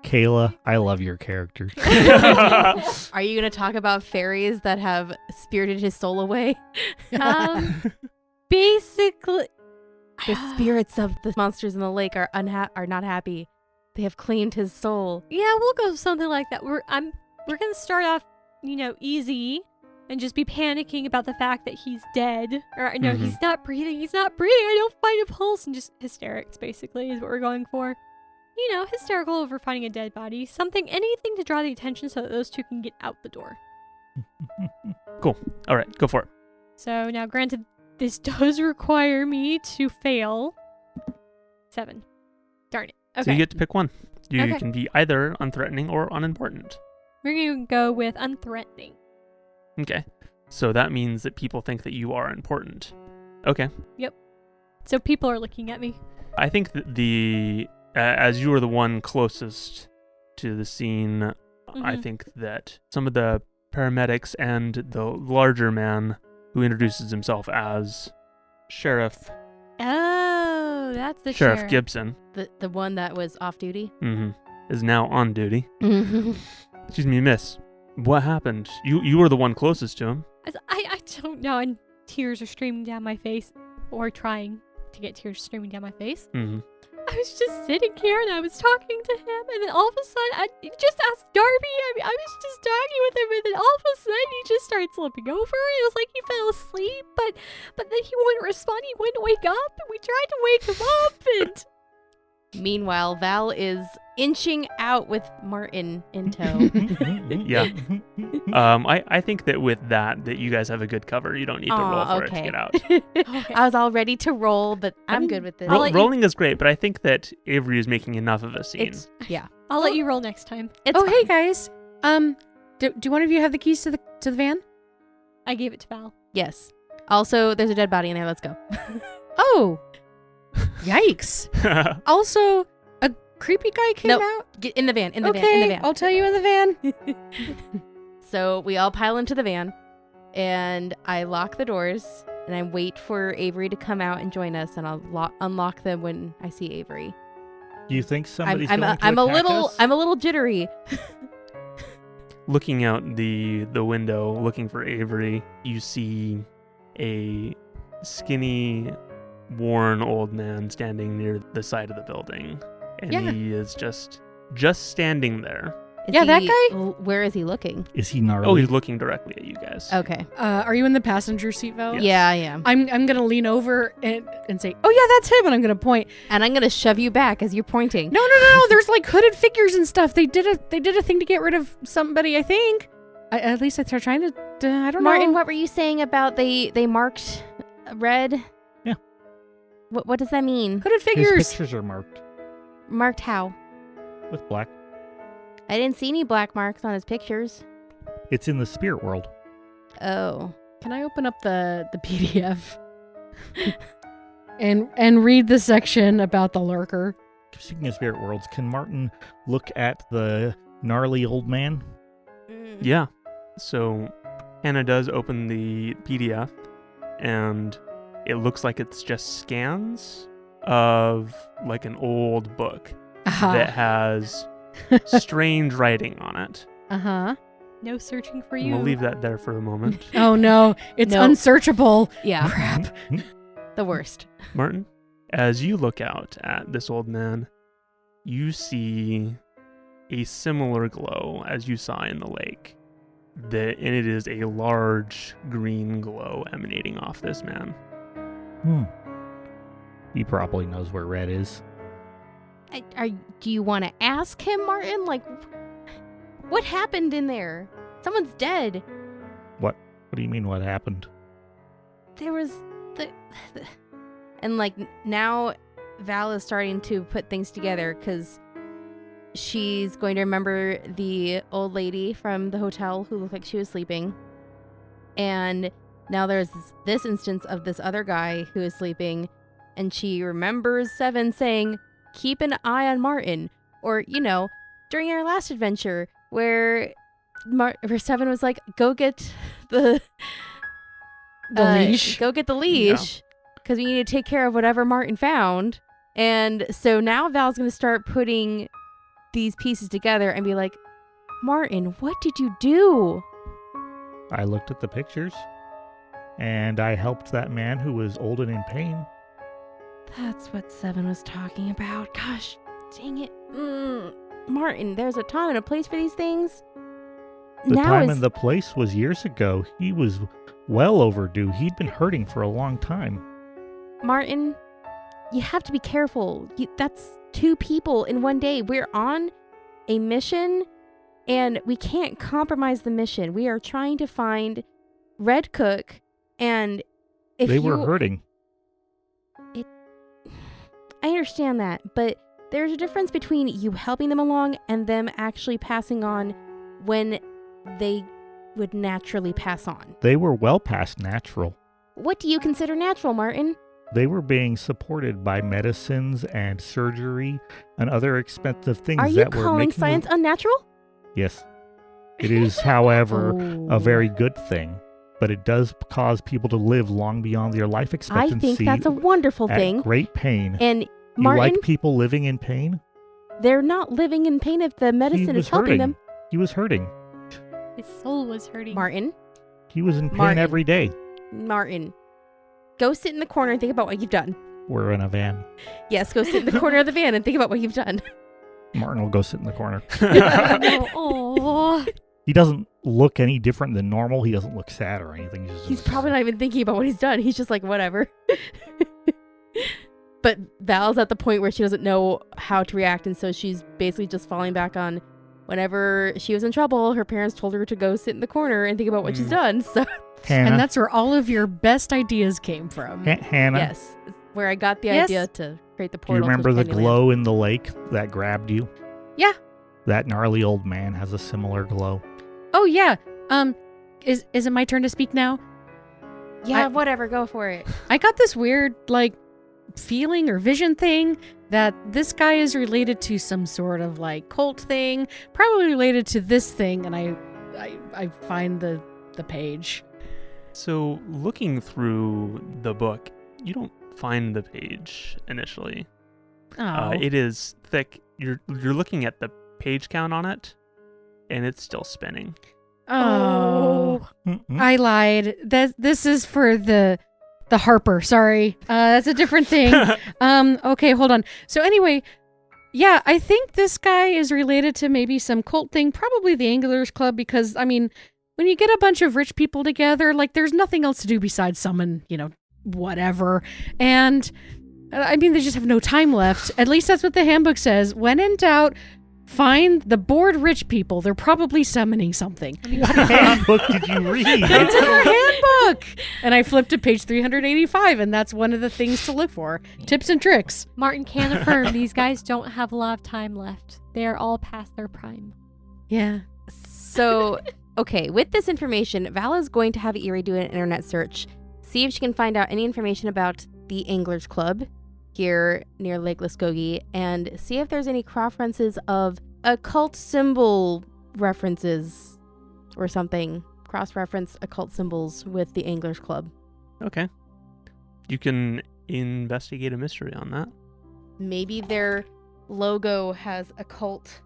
Kayla, I love your character. Are you going to talk about fairies that have spirited his soul away? Basically, The spirits of the monsters in the lake are not happy. They have claimed his soul. yeah, we'll go with something like that. We're gonna start off, easy, and just be panicking about the fact that he's dead, or no, he's not breathing. I don't find a pulse, and just hysterics basically is what we're going for. Hysterical over finding a dead body. Anything to draw the attention so that those two can get out the door. Cool. All right, go for it. So now, granted, this does require me to fail 7. Darn it. Okay. So you get to pick one. You Okay. can be either unthreatening or unimportant. We're going to go with unthreatening. Okay. So that means that people think that you are important. Okay. So people are looking at me. I think that as you are the one closest to the scene, I think that some of the paramedics and the larger man who introduces himself as Sheriff Oh, that's the sheriff. Gibson, The one that was off duty. is now on duty. Excuse me, miss. What happened? You were the one closest to him. I don't know. tears are streaming down my face, or trying to get tears streaming down my face. Mm-hmm. I was just sitting here and I was talking to him, and then all of a sudden, I just asked Darby. I was just talking with him, and then all of a sudden, he just started slipping over. It was like he fell asleep, but then he wouldn't respond. He wouldn't wake up, and we tried to wake him up, and Meanwhile, Val is inching out with Martin in tow. Yeah. I think that with that you guys have a good cover. You don't need to roll for it to get out. Okay. I was all ready to roll, but I'm good with this. Rolling is great, but I think that Avery is making enough of a scene. Yeah. I'll let you roll next time. It's hey fine. guys. Do one of you have the keys to the van? I gave it to Val. Yes. Also, there's a dead body in there. Let's go. Oh. Yikes. Also, a creepy guy came out? Get in the van. In the Okay, van. In the van. I'll tell you in the van. So we all pile into the van, and I lock the doors, and I wait for Avery to come out and join us, and I'll unlock them when I see Avery. Do you think somebody's I'm going to a attack little us? I'm a little jittery. Looking out the window, looking for Avery, you see a skinny, worn old man standing near the side of the building, and Yeah. he is just standing there. That guy? Where is he looking? Is he gnarly? Oh, he's looking directly at you guys. Okay. Are you in the passenger seat, Val? Yes. Yeah, I am. I'm gonna lean over and say, "Oh yeah, that's him," and I'm gonna point. And I'm gonna shove you back as you're pointing. No. There's like hooded figures and stuff. They did a thing to get rid of somebody. I think. At least they're trying to. I don't Martin, know. what were you saying about they marked red? Yeah. What does that mean? Hooded His figures. pictures are marked Marked how? with black. I didn't see any black marks on his pictures. It's in the spirit world. Oh. Can I open up the PDF and read the section about the lurker? Speaking of spirit worlds, can Martin look at the gnarly old man? Yeah. So Hannah does open the PDF, and it looks like it's just scans of like an old book that has strange writing on it. No searching for I'm you. gonna leave that there for a moment. Oh no, it's No. unsearchable. Yeah. Crap. The worst. Martin, as you look out at this old man, you see a similar glow as you saw in the lake. And it is a large green glow emanating off this man. He probably knows where red is. Do you want to ask him, Martin? Like, what happened in there? Someone's dead. What do you mean what happened? There was and like now Val is starting to put things together because she's going to remember the old lady from the hotel who looked like she was sleeping. And now there's this instance of this other guy who is sleeping, and she remembers Seven saying, "Keep an eye on Martin." Or, during our last adventure where Seven was like, "Go get the leash. Go get the leash because we need to take care of whatever Martin found." And so now Val's going to start putting these pieces together and be like, "Martin, what did you do?" I looked at the pictures, and I helped that man who was old and in pain. That's what Seven was talking about. Gosh, dang it. Martin, there's a time and a place for these things. The now time is and the place was years ago. He was well overdue. He'd been hurting for a long time. Martin, you have to be careful. That's 2 people in one day. We're on a mission, and we can't compromise the mission. We are trying to find Red Cook, and if They were hurting. I understand that, but there's a difference between you helping them along and them actually passing on when they would naturally pass on. They were well past natural. What do you consider natural, Martin? They were being supported by medicines and surgery and other expensive things Are you that were calling making science unnatural? Yes. It is, however, Oh. a very good thing, but it does cause people to live long beyond their life I expectancy. think that's a wonderful at thing. great pain. And You Martin, like people living in pain? they're not living in pain if the medicine He was is helping hurting. them. He was hurting. His soul was hurting. Martin, He was in pain Martin. every day. Martin, go sit in the corner and think about what you've done. We're in a van. Yes, go sit in the corner of the van and think about what you've done. Martin will go sit in the corner. Oh. He doesn't look any different than normal. He doesn't look sad or anything. He's probably not even thinking about what he's done. He's just like, whatever. But Val's at the point where she doesn't know how to react, and so she's basically just falling back on whenever she was in trouble, her parents told her to go sit in the corner and think about what she's done. So, Hannah. And that's where all of your best ideas came from. Hannah. yes, it's where I got the Yes. idea to create the Do you portal. remember the to Candyland. glow in the lake that grabbed you? Yeah. That gnarly old man has a similar glow. Oh yeah. Is it my turn to speak now? Yeah, whatever, go for it. I got this weird feeling or vision thing that this guy is related to some sort of cult thing, probably related to this thing, and I find the page. So, looking through the book, you don't find the page initially. Oh. It is thick. You're looking at the page count on it, and it's still spinning. Oh. Mm-mm. I lied. This is for the Harper. Sorry. That's a different thing. Okay, hold on. So anyway, yeah, I think this guy is related to maybe some cult thing, probably the Anglers Club, because I mean, when you get a bunch of rich people together, there's nothing else to do besides summon, whatever. And I mean, they just have no time left. At least that's what the handbook says. When in doubt, find the bored rich people. They're probably summoning something. What handbook did you read? It's in our handbook. And I flipped to page 385, and that's one of the things to look for. Tips and tricks. Martin can affirm these guys don't have a lot of time left. They are all past their prime. Yeah. So, okay, with this information, Val is going to have Eerie do an internet search, see if she can find out any information about the Anglers Club here near Lake Luskogee, and see if there's any cross-references of occult symbol references or something. Cross-reference occult symbols with the Anglers Club. Okay. You can investigate a mystery on that. Maybe their logo has occult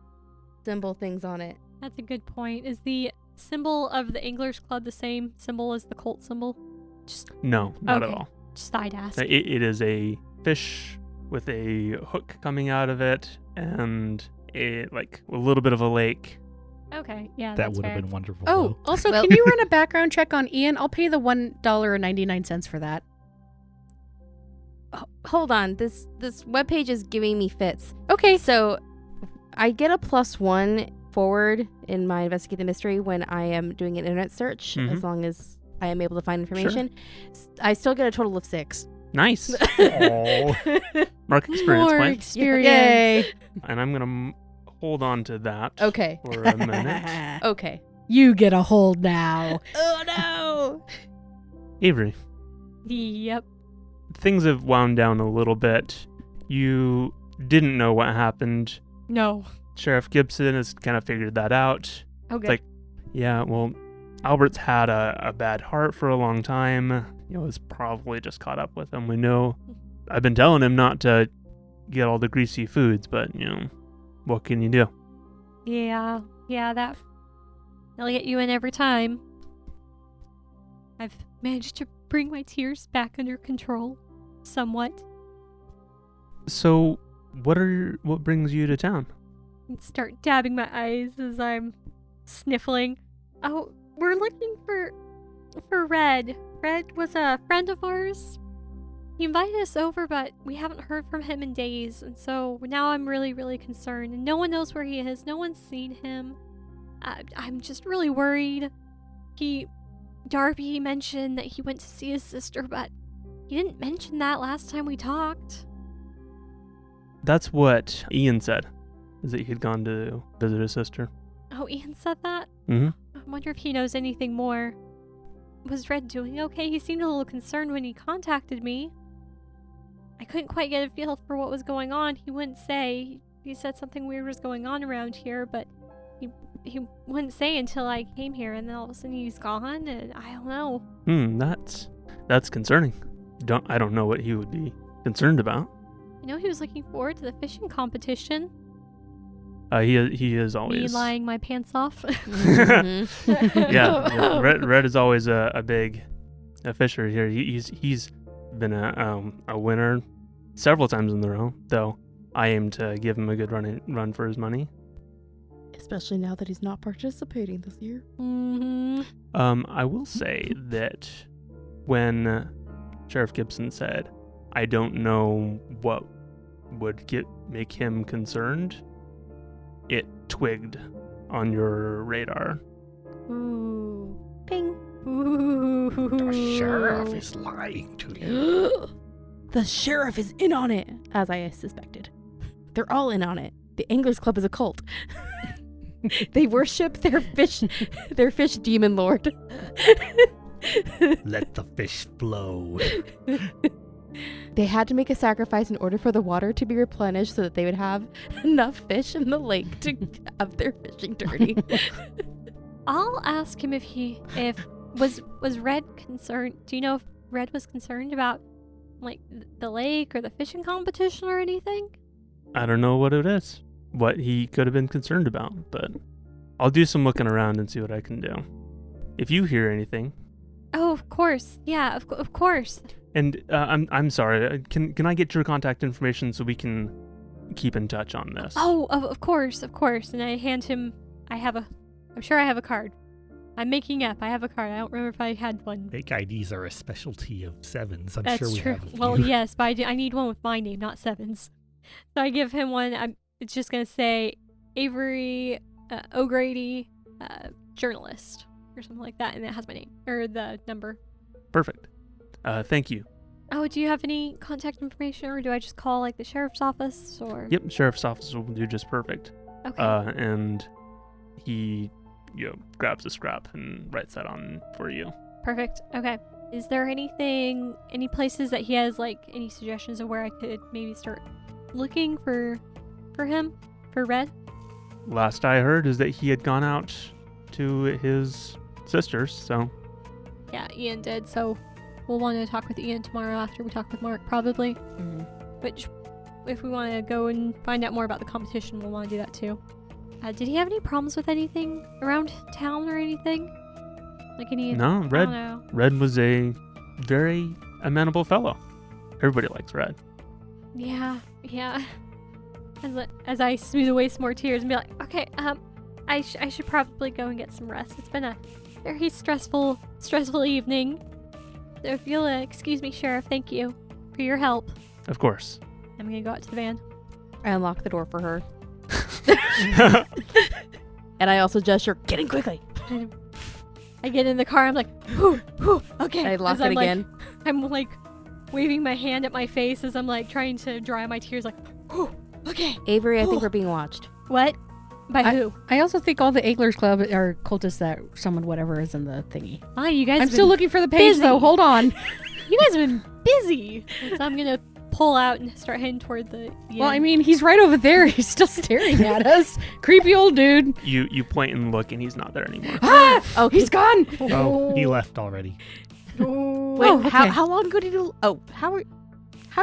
symbol things on it. That's a good point. Is the symbol of the Anglers Club the same symbol as the cult symbol? No, not at Okay. all. Just I'd ask. It is a fish with a hook coming out of it and a little bit of a lake. Okay, yeah, That that's would fair. have been wonderful. Oh, though. also, Well- can you run a background check on Ian? I'll pay the $1.99 for that. Hold on, this webpage is giving me fits. Okay. So I get a +1 forward in my Investigate the Mystery when I am doing an internet search, Mhm. as long as I am able to find information. I still get a total of 6. Nice. Oh. Mark experience More point. experience. Yay. And I'm going to hold on to that Okay. for a minute. Okay. You get a hold now. Oh no! Avery, Yep. things have wound down a little bit. You didn't know what happened. No. Sheriff Gibson has kind of figured that out. Okay. like- Yeah, well, Albert's had a bad heart for a long time. It's probably just caught up with him. We know. I've been telling him not to get all the greasy foods, but, what can you do? Yeah, they'll get you in every time. I've managed to bring my tears back under control, somewhat. So, what brings you to town? And start dabbing my eyes as I'm sniffling. Oh, we're looking for Red. Red was a friend of ours. He invited us over, but we haven't heard from him in days, and so now I'm really, really concerned. And no one knows where he is. No one's seen him. I'm just really worried. Darby mentioned that he went to see his sister, but he didn't mention that last time we talked. That's what Ian said, is that he had gone to visit his sister. Oh, Ian said that? Mm-hmm. I wonder if he knows anything more. Was Red doing okay? He seemed a little concerned when he contacted me. I couldn't quite get a feel for what was going on. He wouldn't say. He said something weird was going on around here, but he wouldn't say until I came here, and then all of a sudden he's gone, and I don't know. That's concerning. I don't know what he would be concerned about. I know he was looking forward to the fishing competition. He is always. Me lying my pants off. Mhm. yeah. Red is always a big Fisher here, he's been a winner several times in a row, though I aim to give him a good run for his money. Especially now that he's not participating this year. Mm-hmm. I will say that when Sheriff Gibson said, I don't know what would make him concerned, it twigged on your radar. Ooh. Ping. Ooh. The sheriff is lying to you. The sheriff is in on it, as I suspected. They're all in on it. The Anglers Club is a cult. They worship their fish demon lord. Let the fish flow. They had to make a sacrifice in order for the water to be replenished so that they would have enough fish in the lake to have their fishing tourney. I'll ask him if was Red concerned. Do you know if Red was concerned about like the lake or the fishing competition or anything? I don't know what it is, what he could have been concerned about, but I'll do some looking around and see what I can do. If you hear anything. Oh, of course. Yeah, of course. And I'm sorry. Can I get your contact information so we can keep in touch on this? Oh, of course. And I hand him. I'm sure I have a card. I'm making up. I have a card. I don't remember if I had one. Fake IDs are a specialty of Sevens. I'm That's sure we true. have a few. Well, yes, but I need one with my name, not Sevens. So I give him one. It's just gonna say Avery O'Grady, journalist, or something like that, and it has my name or the number. Perfect. Thank you. Oh, do you have any contact information, or do I just call like the sheriff's office, or? Yep, sheriff's office will do just perfect. Okay. And he, grabs a scrap and writes that on for you. Perfect. Okay. Is there any places that he has like any suggestions of where I could maybe start looking for him, for Red? Last I heard is that he had gone out to his sisters, so. Yeah, Ian did, so we'll want to talk with Ian tomorrow after we talk with Mark, probably. Mm-hmm. Which, if we want to go and find out more about the competition, we'll want to do that too. Did he have any problems with anything around town or anything? Like any... No, I don't know. Red was a very amenable fellow. Everybody likes Red. Yeah. As I smooth away some more tears and be like, okay, I should probably go and get some rest. It's been a very stressful evening. So if you'll excuse me, Sheriff, thank you for your help. Of course. I'm gonna go out to the van. I unlock the door for her. And I also gesture, get in quickly. I get in the car, I'm like, whew, okay. I lock As it I'm, again. I'm like waving my hand at my face as I'm like trying to dry my tears, like, whew, okay. Avery, I think we're being watched. What? By who? I also think all the Anglers Club are cultists that summoned whatever is in the thingy. Fine, you guys. I'm still looking for the page busy. though. Hold on. You guys have been busy. So I'm gonna pull out and start heading toward the. Well, I mean, he's right over there. He's still staring at us. Creepy old dude. You point and look, and he's not there anymore. Ah! He's gone. Oh, he left already. Wait, okay. how long ago did you... Oh, how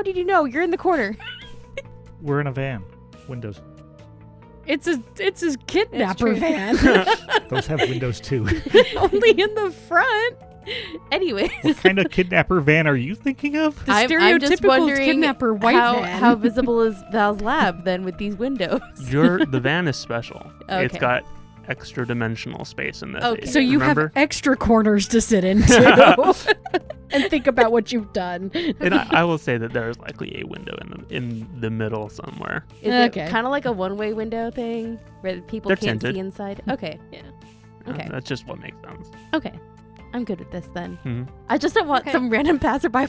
did you know? You're in the corner. We're in a van. Windows. It's his kidnapper true. van. Those have windows too. Only in the front. Anyway. What kind of kidnapper van are you thinking of? The I'm just stereotypical wondering kidnapper white van. how visible is Val's lab then with these windows? The van is special. Okay. It's got extra dimensional space in this. Okay. So you Remember? have extra corners to sit into and think about what you've done. And I will say that there is likely a window in the middle somewhere. Is Okay. it kind of like a one-way window thing where people They're can't tinted. see inside? Okay. Yeah. Okay. That's just what makes sense. Okay. I'm good with this then. hmm I just don't want Okay. some random passerby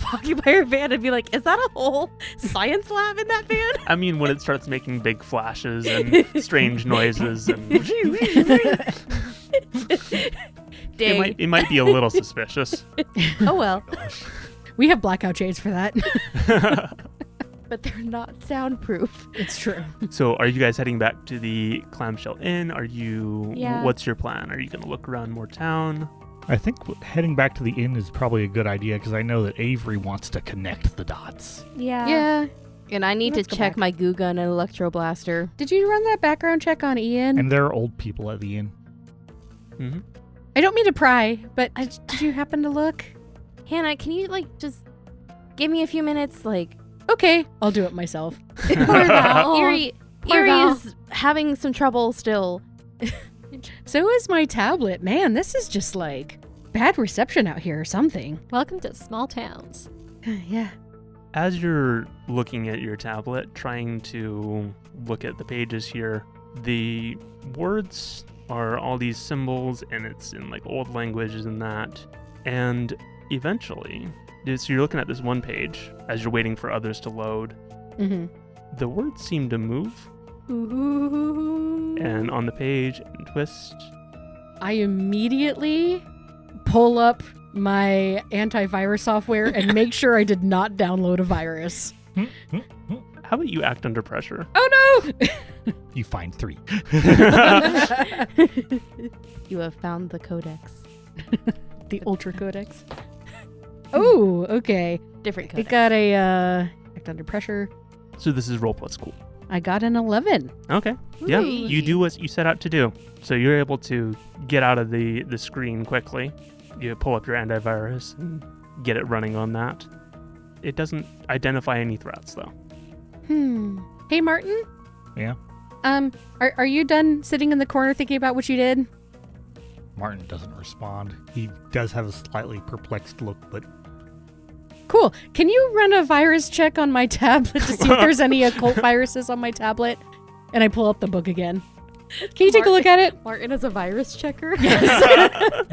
walking by your van and be like, is that a whole science lab in that van? I mean, when it starts making big flashes and strange noises, and Dang. it might be a little suspicious. Oh well. We have blackout shades for that. But they're not soundproof. It's true. So, are you guys heading back to the Clamshell Inn? Are you? Yeah. What's your plan? Are you going to look around more town? I think heading back to the inn is probably a good idea because I know that Avery wants to connect the dots. Yeah. Yeah. And I need Let's to go check back. my goo gun and electro blaster. Did you run that background check on Ian? And there are old people at the inn. Mm-hmm. I don't mean to pry, but did you happen to look? Hannah, can you just give me a few minutes? Okay, I'll do it myself. Poor Val. Erie Poor Val. is having some trouble still. So is my tablet. Man, this is just bad reception out here or something. Welcome to small towns. Yeah. As you're looking at your tablet, trying to look at the pages here, the words are all these symbols, and it's in old languages and that. And eventually, so you're looking at this one page as you're waiting for others to load. Mm-hmm. The words seem to move, Ooh. and on the page and twist. I immediately pull up my antivirus software and make sure I did not download a virus. How about you act under pressure? Oh no! You find 3. You have found the codex. The Ultra Codex. Oh, okay. Different I codex. got a act under pressure. So this is roll plus school. I got an 11. Okay. Yeah, Ooh. you do what you set out to do. So you're able to get out of the screen quickly. You pull up your antivirus and get it running on that. It doesn't identify any threats, though. Hey, Martin? Yeah? Are you done sitting in the corner thinking about what you did? Martin doesn't respond. He does have a slightly perplexed look, but Cool. Can you run a virus check on my tablet to see if there's any occult viruses on my tablet? And I pull up the book again. Can you take a look at it? Martin is a virus checker.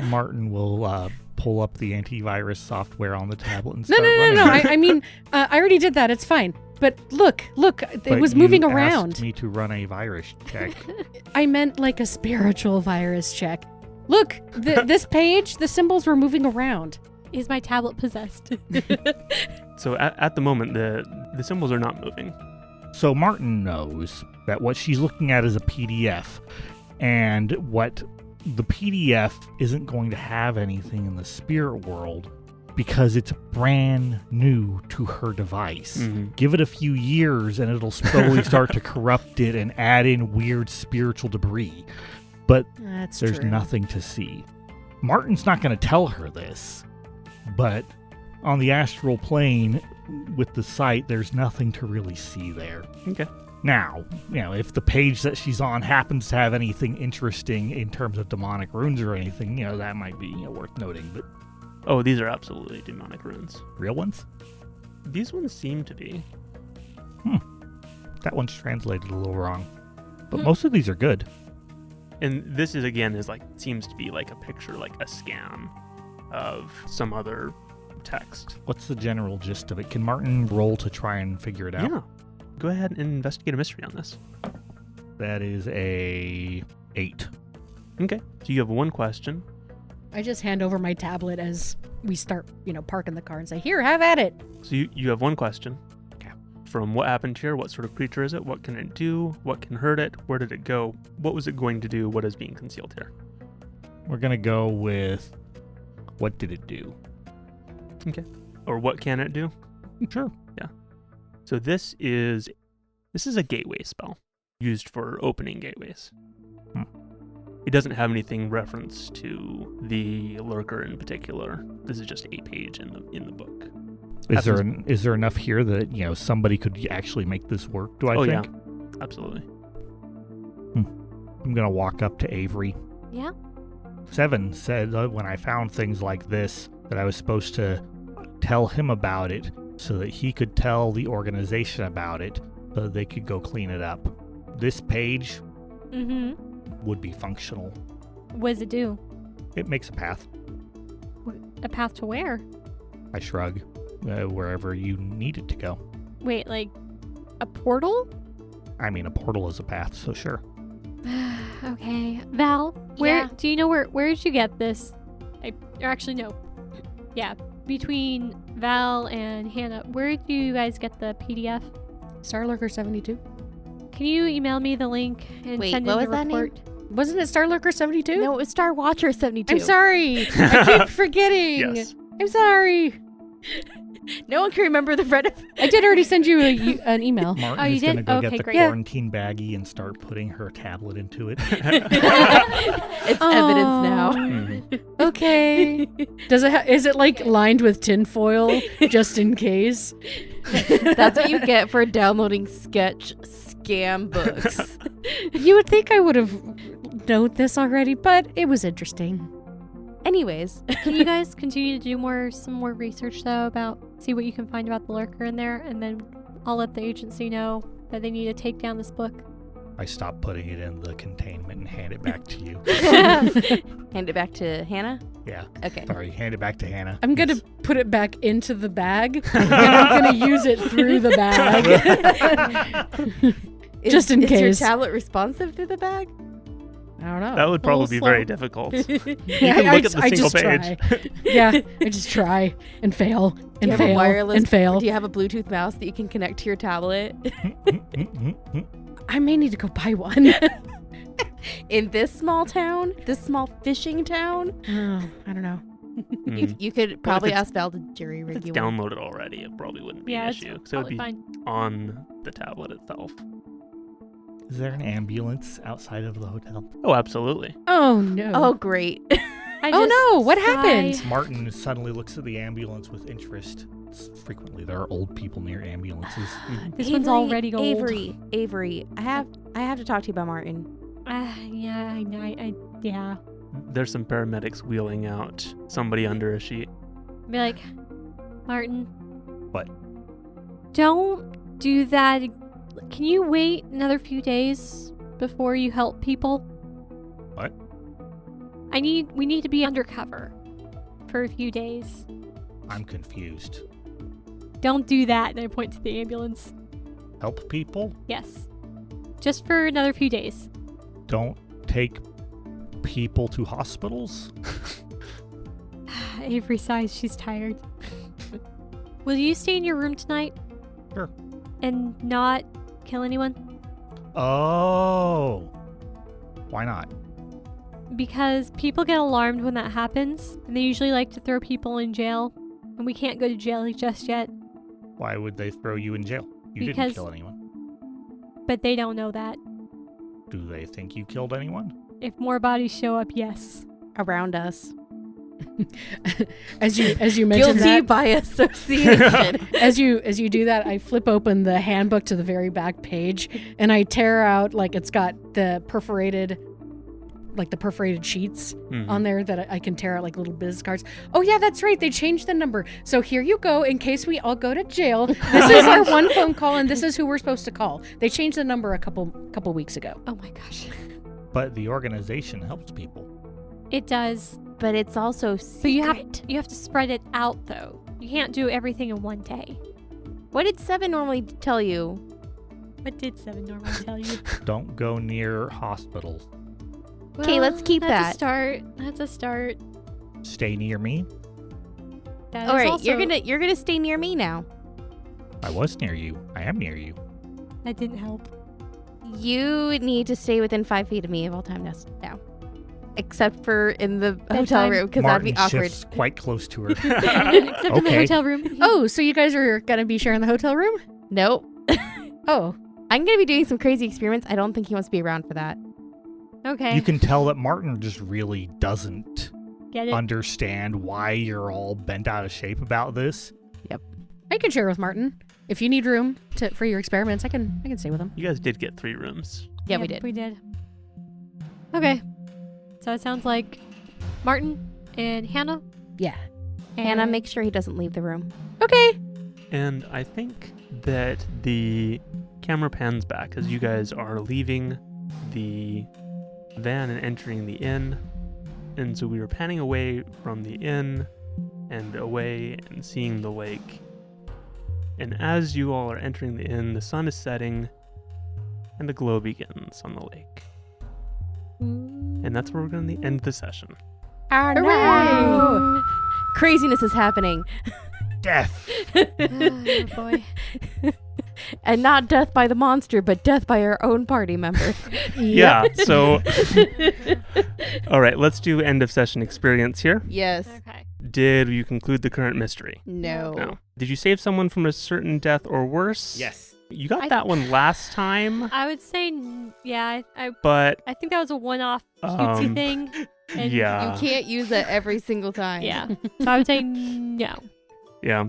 Martin will pull up the antivirus software on the tablet and No. start running. I mean, I already did that. It's fine. But look, it But was you moving asked around. me to run a virus check. I meant a spiritual virus check. Look, this page, the symbols were moving around. Is my tablet possessed? So at the moment, the symbols are not moving. So Martin knows that what she's looking at is a PDF, and what the PDF isn't going to have anything in the spirit world because it's brand new to her device. Mm-hmm. Give it a few years and it'll slowly start to corrupt it and add in weird spiritual debris. But That's there's true. nothing to see. Martin's not going to tell her this, but on the astral plane with the sight, there's nothing to really see there. Okay. Now, if the page that she's on happens to have anything interesting in terms of demonic runes or anything, that might be worth noting. But Oh, these are absolutely demonic runes. real ones? These ones seem to be. That one's translated a little wrong. But most of these are good. And this is seems to be a picture, a scan of some other text. What's the general gist of it? Can Martin roll to try and figure it out? Yeah. Go ahead and investigate a mystery on this. That is a 8. Okay. So you have one question. I just hand over my tablet as we start, parking the car and say, here, have at it. So you have one question. Okay. From what happened here, what sort of creature is it? What can it do? What can hurt it? Where did it go? What was it going to do? What is being concealed here? We're going to go with what did it do? Okay. Or what can it do? Sure. So this is a gateway spell used for opening gateways. It doesn't have anything reference to the Lurker in particular. This is just a page in the book. Is there enough here that somebody could actually make this work? Do I think? Yeah, absolutely. I'm gonna walk up to Avery. Yeah. 7 said when I found things like this that I was supposed to tell him about it so that he could tell the organization about it so that they could go clean it up. This page Mm-hmm. would be functional. What does it do? It makes a path. A path to where? I shrug. Wherever you need it to go. Wait, a portal? I mean, a portal is a path, so sure. Okay. Val, where Yeah. do you know where did you get this? Actually no. Yeah. Between Val and Hannah, where did you guys get the PDF? Starlurker 72. Can you email me the link and Wait, send what in was the that name? report? Wasn't it Starlurker 72? No, it was Star Watcher 72. I'm sorry. I keep forgetting. Yes. I'm sorry. No one can remember the red. I did already send you an email. Martin you is going to did? go Okay, get the great. quarantine baggie and start putting her tablet into it. It's evidence now. Mhm. Okay. Does it? Is it like lined with tinfoil just in case? That's what you get for downloading sketch scam books. You would think I would have known this already, but it was interesting. Anyways, Can you guys continue to do some more research though see what you can find about the lurker in there, and then I'll let the agency know that they need to take down this book. I stop putting it in the containment and hand it back to you. hand it back to Hannah. Yeah. Okay. Sorry, hand it back to Hannah. I'm gonna put it back into the bag, and I'm gonna use it through the bag. Just in Is case. your tablet responsive through the bag? I don't know. That would probably be slow. very difficult. You Yeah, can look at the I single just page. try. Yeah, I just try and fail Do and you have a fail wireless? and fail. Do you have a Bluetooth mouse that you can connect to your tablet? I may need to go buy one. In this small town, this small fishing town, Oh, I don't know. Mhm. you could probably it's- ask Val to jury If rig it's you one. downloaded already, it probably wouldn't be Yeah, an it's issue. So it would probably be fine. on the tablet itself. Is there an ambulance outside of the hotel? Oh, absolutely. Oh no. Oh, great. I Oh, just no, what sigh. happened? Martin suddenly looks at the ambulance with interest. Frequently, there are old people near ambulances. This one's already old. Avery, I have to talk to you about Martin. Yeah, yeah. There's some paramedics wheeling out somebody under a sheet. Be like, Martin. What? Don't do that. Can you wait another few days before you help people? What? We need to be undercover for a few days. I'm confused. Don't do that. And I point to the ambulance. Help people? Yes. Just for another few days. Don't take people to hospitals? Avery sighs. She's tired. Will you stay in your room tonight? Sure. And not kill anyone? Oh. Why not? Because people get alarmed when that happens, and they usually like to throw people in jail, and we can't go to jail just yet, Why would they throw you in jail? You Because- didn't kill anyone. but they don't know that. Do they think you killed anyone? If more bodies show up, yes. Around us. As you mentioned Guilty that, by association. as you do that, I flip open the handbook to the very back page, and I tear out it's got the perforated sheets Mhm. on there that I can tear out like little business cards. Oh yeah, that's right. They changed the number. So here you go. In case we all go to jail, this is our one phone call, and this is who we're supposed to call. They changed the number a couple weeks ago. Oh my gosh. But the organization helps people. It does. But it's also secret. So you have to spread it out, though. You can't do everything in one day. What did Seven normally tell you? What did Seven normally tell you? Don't go near hospitals. Okay, let's keep that's that. a start. That's a start. Stay near me. That All is right, also, you're gonna stay near me now. I was near you. I am near you. That didn't help. You need to stay within 5 feet of me of all time now. Except for in the hotel Bedtime. room, because that'd be Martin awkward. shifts quite close to her. Except in the Okay. hotel room. Oh, so you guys are gonna be sharing the hotel room? Nope. Oh, I'm gonna be doing some crazy experiments. I don't think he wants to be around for that. Okay. You can tell that Martin just really doesn't Get it? understand why you're all bent out of shape about this. I can share with Martin. If you need room for your experiments, I can stay with him. You guys did get 3 rooms. Yeah, we did. We did. Okay. So it sounds like Martin and Hannah. Yeah. Hannah, and- make sure he doesn't leave the room. Okay. And I think that the camera pans back as you guys are leaving the van and entering the inn. And so we were panning away from the inn and away and seeing the lake. And as you all are entering the inn, the sun is setting and a glow begins on the lake. And that's where we're going to end the session. Oh, Hooray! Craziness is happening. Death! Oh, boy. And not death by the monster, but death by our own party member. Yeah, so all right, let's do end of session experience here. Yes. Okay. Did you conclude the current mystery? No. No. Did you save someone from a certain death or worse? Yes. You got that one last time, I would say, yeah. but I think that was a one-off cutesy thing. And yeah. You can't use it every single time. Yeah. So I would say no. Yeah.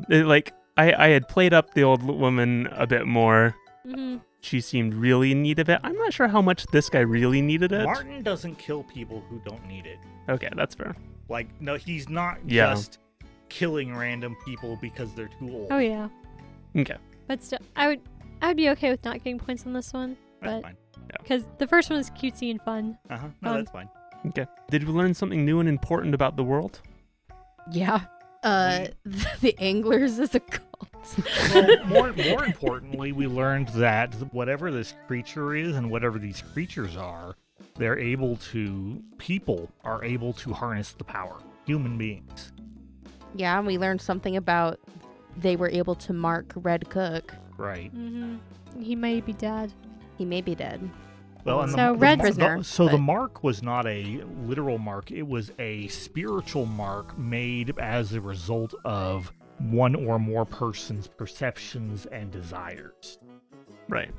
I had played up the old woman a bit more. Mm-hmm. She seemed really in need of it. I'm not sure how much this guy really needed it. Martin doesn't kill people who don't need it. Okay, that's fair. Like, no, he's not Yeah. just killing random people because they're too old. Oh yeah. Okay. But still, I would be okay with not getting points on this one, That's but fine. because the first one was cutesy and fun. Uh-huh. No, that's fine. Okay. Did we learn something new and important about the world? Yeah. The anglers is a cult. Well, more importantly, we learned that whatever this creature is and whatever these creatures are, people are able to harness the power. Human beings. Yeah, and we learned something about they were able to mark Red Cook. Right. Mm-hmm. He may be dead. He may be dead. Well, and So the Red's prisoner, So the but- mark was not a literal mark. It was a spiritual mark made as a result of one or more person's perceptions and desires. Right.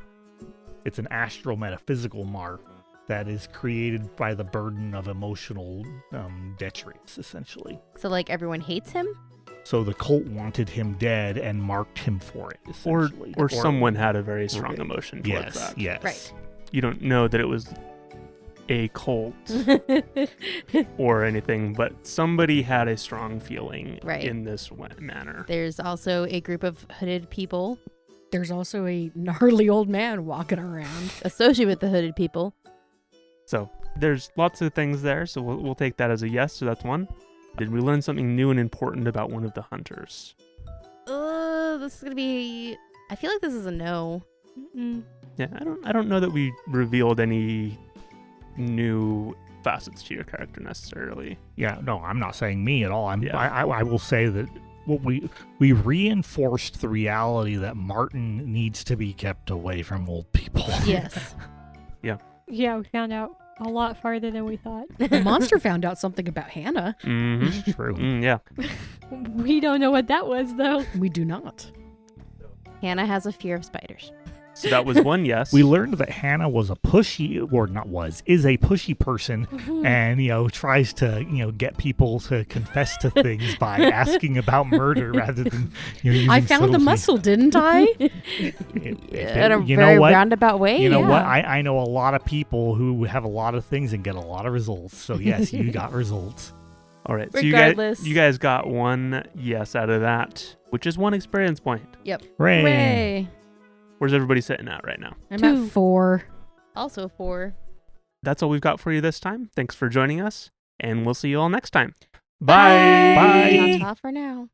It's an astral metaphysical mark that is created by the burden of emotional detritus, essentially. So, like, everyone hates him? So the cult wanted him dead and marked him for it, essentially. Or someone had a very strong emotion towards Yes, that. yes. Right. You don't know that it was a cult or anything, but somebody had a strong feeling Right. in this manner. There's also a group of hooded people There's also a gnarly old man walking around. associated with the hooded people. So there's lots of things there, so we'll take that as a yes, so that's one. Did we learn something new and important about one of the hunters? This is gonna be. I feel like this is a no. Mm-mm. Yeah, I don't know that we revealed any new facets to your character necessarily. Yeah, no, I'm not saying me at all. Yeah. I will say that what we reinforced the reality that Martin needs to be kept away from old people. Yes. Yeah, we found out a lot farther than we thought. The monster found out something about Hannah. Mm-hmm. True. Yeah. We don't know what that was though. We do not. Hannah has a fear of spiders. So that was one yes. We learned that Hannah was a pushy, or not was, is a pushy person, and tries to get people to confess to things by asking about murder rather than using I found the subtlety. muscle, didn't I? In a You very know what? roundabout way. You know yeah. what? I know a lot of people who have a lot of things and get a lot of results. So yes, you got results. All right. So Regardless. you guys got one yes out of that, which is one experience point. Hooray. Hooray. Where's everybody sitting at right now? I'm 2. at 4. Also 4. That's all we've got for you this time. Thanks for joining us, and we'll see you all next time. Bye. Bye. Ta-ta for now.